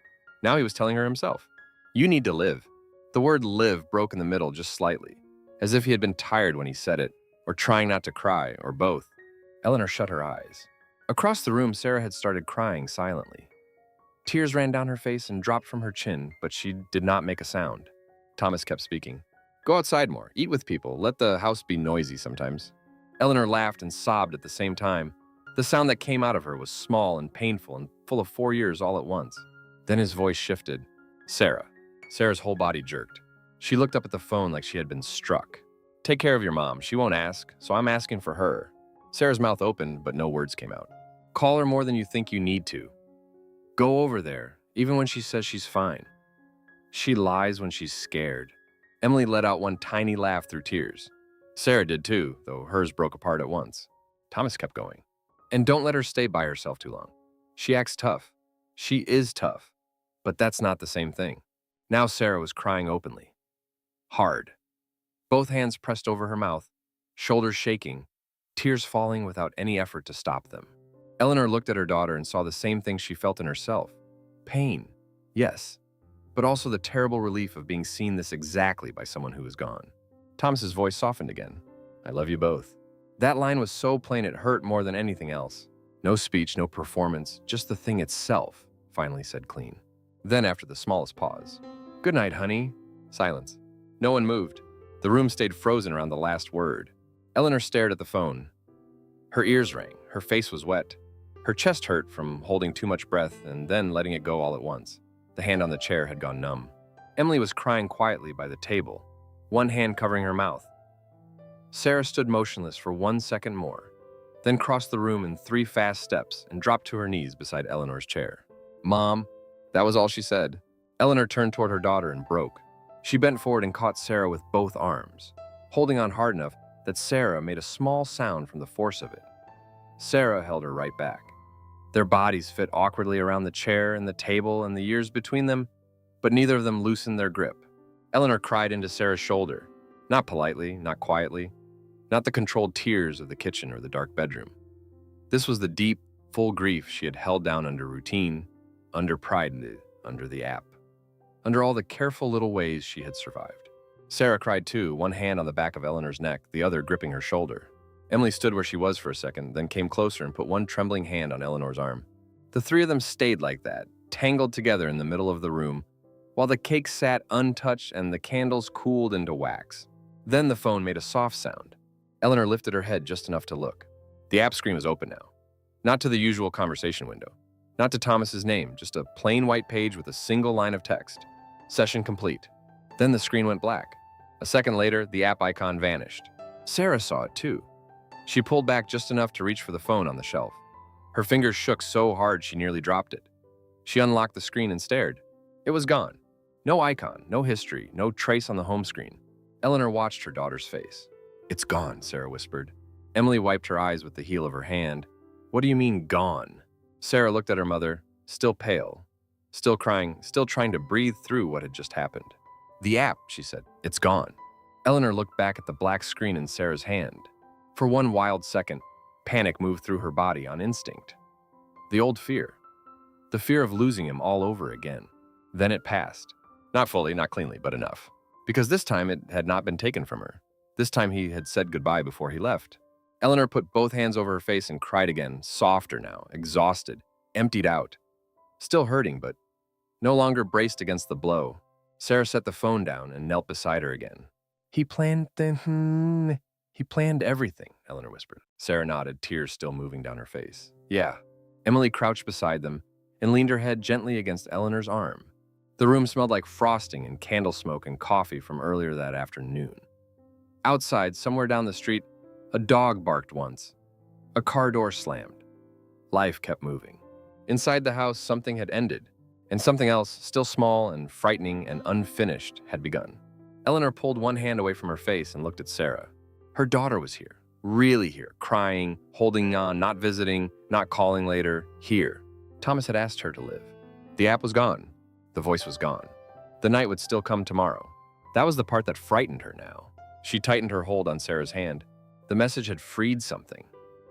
Now he was telling her himself, "You need to live." The word live broke in the middle just slightly, as if he had been tired when he said it, or trying not to cry, or both. Eleanor shut her eyes. Across the room, Sarah had started crying silently. Tears ran down her face and dropped from her chin, but she did not make a sound. Thomas kept speaking. "Go outside more, eat with people, let the house be noisy sometimes." Eleanor laughed and sobbed at the same time. The sound that came out of her was small and painful and full of 4 years all at once. Then his voice shifted. "Sarah." Sarah's whole body jerked. She looked up at the phone like she had been struck. "Take care of your mom. She won't ask, so I'm asking for her." Sarah's mouth opened, but no words came out. "Call her more than you think you need to. Go over there, even when she says she's fine. She lies when she's scared. Emily let out one tiny laugh through tears. Sarah did too, though hers broke apart at once. Thomas kept going. And don't let her stay by herself too long. She acts tough. She is tough. But that's not the same thing. Now Sarah was crying openly. Hard. Both hands pressed over her mouth, shoulders shaking, tears falling without any effort to stop them. Eleanor looked at her daughter and saw the same thing she felt in herself. Pain, yes, but also the terrible relief of being seen this exactly by someone who is gone. Thomas's voice softened again. I love you both. That line was so plain it hurt more than anything else. No speech, no performance, just the thing itself, finally said Clean. Then after the smallest pause, good night, honey. Silence. No one moved. The room stayed frozen around the last word. Eleanor stared at the phone. Her ears rang, her face was wet. Her chest hurt from holding too much breath and then letting it go all at once. The hand on the chair had gone numb. Emily was crying quietly by the table, one hand covering her mouth. Sarah stood motionless for 1 second more, then crossed the room in 3 fast steps and dropped to her knees beside Eleanor's chair. Mom, that was all she said. Eleanor turned toward her daughter and broke. She bent forward and caught Sarah with both arms, holding on hard enough that Sarah made a small sound from the force of it. Sarah held her right back. Their bodies fit awkwardly around the chair and the table and the years between them, but neither of them loosened their grip. Eleanor cried into Sarah's shoulder, not politely, not quietly, not the controlled tears of the kitchen or the dark bedroom. This was the deep, full grief she had held down under routine, under pride, under the app, under all the careful little ways she had survived. Sarah cried too, one hand on the back of Eleanor's neck, the other gripping her shoulder. Emily stood where she was for a second, then came closer and put one trembling hand on Eleanor's arm. The 3 of them stayed like that, tangled together in the middle of the room, while the cake sat untouched and the candles cooled into wax. Then the phone made a soft sound. Eleanor lifted her head just enough to look. The app screen was open now. Not to the usual conversation window. Not to Thomas's name, just a plain white page with a single line of text. Session complete. Then the screen went black. A second later, the app icon vanished. Sarah saw it too. She pulled back just enough to reach for the phone on the shelf. Her fingers shook so hard she nearly dropped it. She unlocked the screen and stared. It was gone. No icon, no history, no trace on the home screen. Eleanor watched her daughter's face. It's gone, Sarah whispered. Emily wiped her eyes with the heel of her hand. What do you mean, gone? Sarah looked at her mother, still pale, still crying, still trying to breathe through what had just happened. The app, she said. It's gone. Eleanor looked back at the black screen in Sarah's hand. For one wild second, panic moved through her body on instinct. The old fear. The fear of losing him all over again. Then it passed. Not fully, not cleanly, but enough. Because this time it had not been taken from her. This time he had said goodbye before he left. Eleanor put both hands over her face and cried again, softer now, exhausted, emptied out. Still hurting, but no longer braced against the blow. Sarah set the phone down and knelt beside her again. He planned everything, Eleanor whispered. Sarah nodded, tears still moving down her face. Yeah. Emily crouched beside them and leaned her head gently against Eleanor's arm. The room smelled like frosting and candle smoke and coffee from earlier that afternoon. Outside, somewhere down the street, a dog barked once. A car door slammed. Life kept moving. Inside the house, something had ended, and something else, still small and frightening and unfinished, had begun. Eleanor pulled one hand away from her face and looked at Sarah. Her daughter was here, really here, crying, holding on, not visiting, not calling later, here. Thomas had asked her to live. The app was gone. The voice was gone. The night would still come tomorrow. That was the part that frightened her now. She tightened her hold on Sarah's hand. The message had freed something.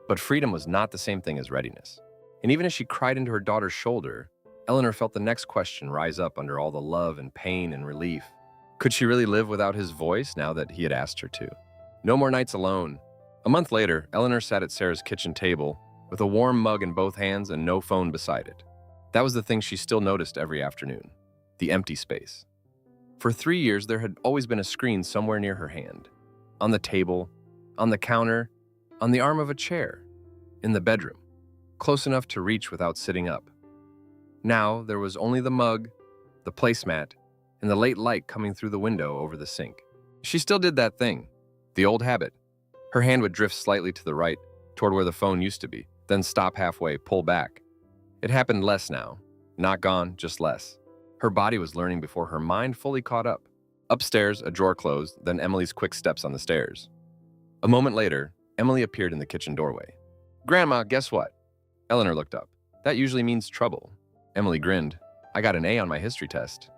But freedom was not the same thing as readiness. And even as she cried into her daughter's shoulder, Eleanor felt the next question rise up under all the love and pain and relief. Could she really live without his voice now that he had asked her to? No more nights alone. A month later, Eleanor sat at Sarah's kitchen table with a warm mug in both hands and no phone beside it. That was the thing she still noticed every afternoon, the empty space. For 3 years, there had always been a screen somewhere near her hand, on the table, on the counter, on the arm of a chair, in the bedroom, close enough to reach without sitting up. Now, there was only the mug, the placemat, and the late light coming through the window over the sink. She still did that thing, the old habit. Her hand would drift slightly to the right, toward where the phone used to be, then stop halfway, pull back. It happened less now. Not gone, just less. Her body was learning before her mind fully caught up. Upstairs, a drawer closed, then Emily's quick steps on the stairs. A moment later, Emily appeared in the kitchen doorway. "Grandma, guess what?" Eleanor looked up. "That usually means trouble." Emily grinned. "I got an A on my history test."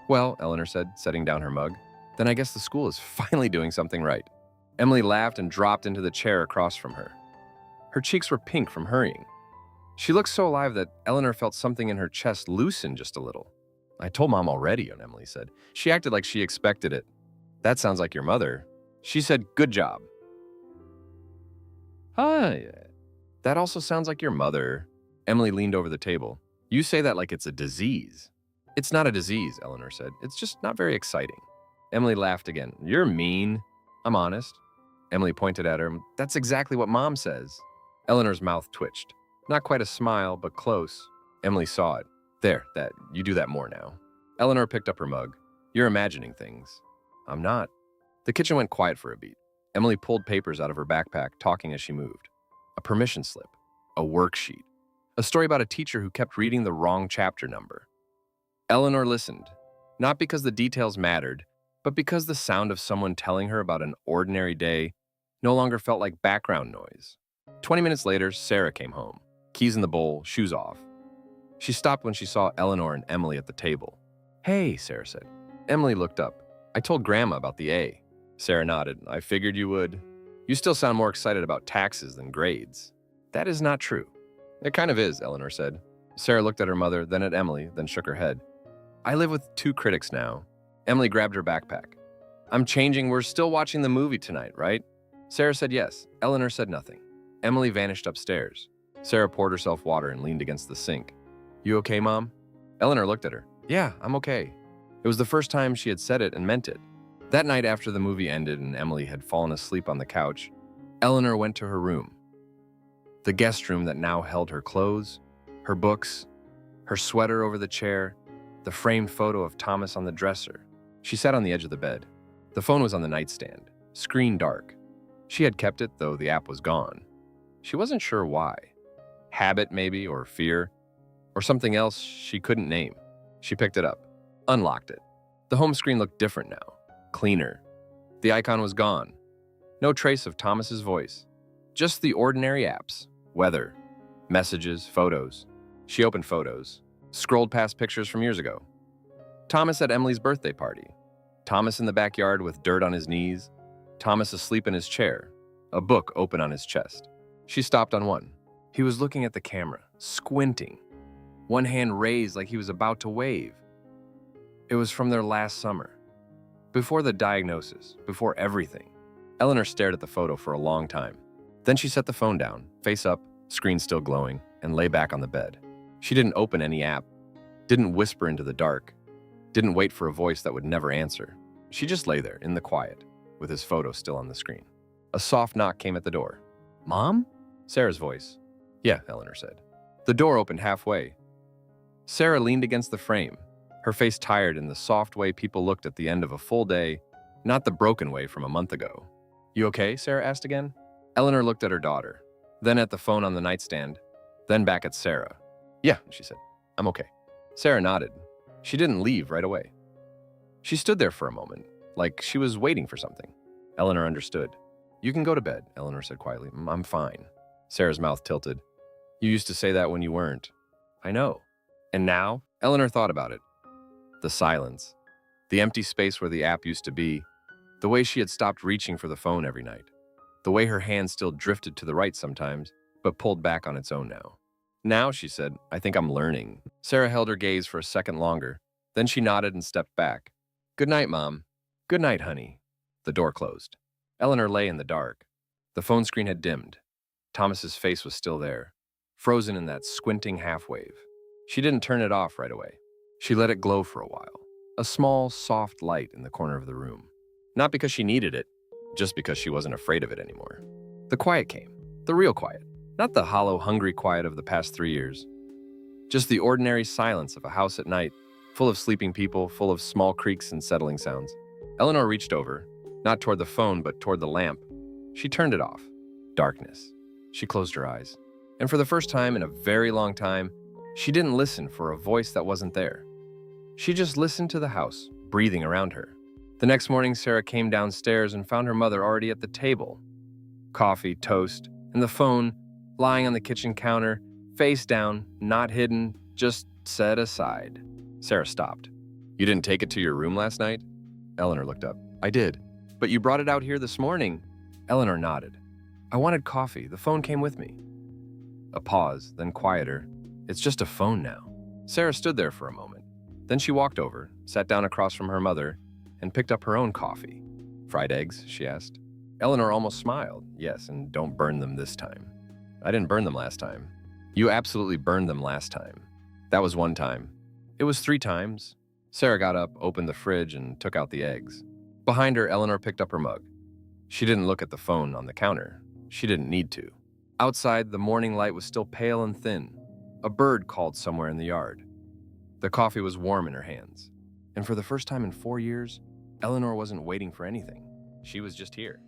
"Well," Eleanor said, setting down her mug, "then I guess the school is finally doing something right." Emily laughed and dropped into the chair across from her. Her cheeks were pink from hurrying. She looked so alive that Eleanor felt something in her chest loosen just a little. "I told Mom already," Emily said. She acted like she expected it. "That sounds like your mother." She said, "Good job." "Hi. That also sounds like your mother." Emily leaned over the table. "You say that like it's a disease." "It's not a disease," Eleanor said. "It's just not very exciting." Emily laughed again. "You're mean." "I'm honest." Emily pointed at her. "That's exactly what Mom says." Eleanor's mouth twitched. Not quite a smile, but close. Emily saw it. "There, you do that more now." Eleanor picked up her mug. "You're imagining things." "I'm not." The kitchen went quiet for a beat. Emily pulled papers out of her backpack, talking as she moved. A permission slip. A worksheet. A story about a teacher who kept reading the wrong chapter number. Eleanor listened, not because the details mattered, but because the sound of someone telling her about an ordinary day no longer felt like background noise. 20 minutes later, Sarah came home. Keys in the bowl, shoes off. She stopped when she saw Eleanor and Emily at the table. "Hey," Sarah said. Emily looked up. "I told Grandma about the A." Sarah nodded. "I figured you would. You still sound more excited about taxes than grades." "That is not true." "It kind of is," Eleanor said. Sarah looked at her mother, then at Emily, then shook her head. "I live with 2 critics now." Emily grabbed her backpack. "I'm changing. We're still watching the movie tonight, right?" Sarah said yes. Eleanor said nothing. Emily vanished upstairs. Sarah poured herself water and leaned against the sink. "You okay, Mom?" Eleanor looked at her. "Yeah, I'm okay." It was the first time she had said it and meant it. That night after the movie ended and Emily had fallen asleep on the couch, Eleanor went to her room. The guest room that now held her clothes, her books, her sweater over the chair, the framed photo of Thomas on the dresser. She sat on the edge of the bed. The phone was on the nightstand, screen dark. She had kept it, though the app was gone. She wasn't sure why. Habit, maybe, or fear, or something else she couldn't name. She picked it up, unlocked it. The home screen looked different now, cleaner. The icon was gone. No trace of Thomas's voice. Just the ordinary apps, weather, messages, photos. She opened photos, scrolled past pictures from years ago. Thomas at Emily's birthday party. Thomas in the backyard with dirt on his knees. Thomas asleep in his chair, a book open on his chest. She stopped on one. He was looking at the camera, squinting. One hand raised like he was about to wave. It was from their last summer. Before the diagnosis, before everything. Eleanor stared at the photo for a long time. Then she set the phone down, face up, screen still glowing, and lay back on the bed. She didn't open any app, didn't whisper into the dark, didn't wait for a voice that would never answer. She just lay there in the quiet, with his photo still on the screen. A soft knock came at the door. "Mom?" Sarah's voice. "Yeah," Eleanor said. The door opened halfway. Sarah leaned against the frame, her face tired in the soft way people looked at the end of a full day, not the broken way from a month ago. "You okay?" Sarah asked again. Eleanor looked at her daughter, then at the phone on the nightstand, then back at Sarah. "Yeah," she said. "I'm okay." Sarah nodded. She didn't leave right away. She stood there for a moment, like she was waiting for something. Eleanor understood. "You can go to bed," Eleanor said quietly. "I'm fine." Sarah's mouth tilted. "You used to say that when you weren't." "I know." And now, Eleanor thought about it. The silence. The empty space where the app used to be. The way she had stopped reaching for the phone every night. The way her hand still drifted to the right sometimes, but pulled back on its own now. "Now," she said, "I think I'm learning." Sarah held her gaze for a second longer. Then she nodded and stepped back. "Good night, Mom." "Good night, honey." The door closed. Eleanor lay in the dark. The phone screen had dimmed. Thomas's face was still there, frozen in that squinting half-wave. She didn't turn it off right away. She let it glow for a while, a small, soft light in the corner of the room. Not because she needed it, just because she wasn't afraid of it anymore. The quiet came, the real quiet, not the hollow, hungry quiet of the past 3 years. Just the ordinary silence of a house at night, full of sleeping people, full of small creaks and settling sounds. Eleanor reached over, not toward the phone, but toward the lamp. She turned it off. Darkness. She closed her eyes. And for the first time in a very long time, she didn't listen for a voice that wasn't there. She just listened to the house, breathing around her. The next morning, Sarah came downstairs and found her mother already at the table. Coffee, toast, and the phone lying on the kitchen counter, face down, not hidden, just set aside. Sarah stopped. "You didn't take it to your room last night?" Eleanor looked up. "I did. But you brought it out here this morning." Eleanor nodded. "I wanted coffee. The phone came with me." A pause, then quieter. "It's just a phone now." Sarah stood there for a moment. Then she walked over, sat down across from her mother, and picked up her own coffee. "Fried eggs?" she asked. Eleanor almost smiled. "Yes, and don't burn them this time." "I didn't burn them last time." "You absolutely burned them last time." "That was one time." "It was 3 times." Sarah got up, opened the fridge, and took out the eggs. Behind her, Eleanor picked up her mug. She didn't look at the phone on the counter. She didn't need to. Outside, the morning light was still pale and thin. A bird called somewhere in the yard. The coffee was warm in her hands. And for the first time in 4 years, Eleanor wasn't waiting for anything. She was just here.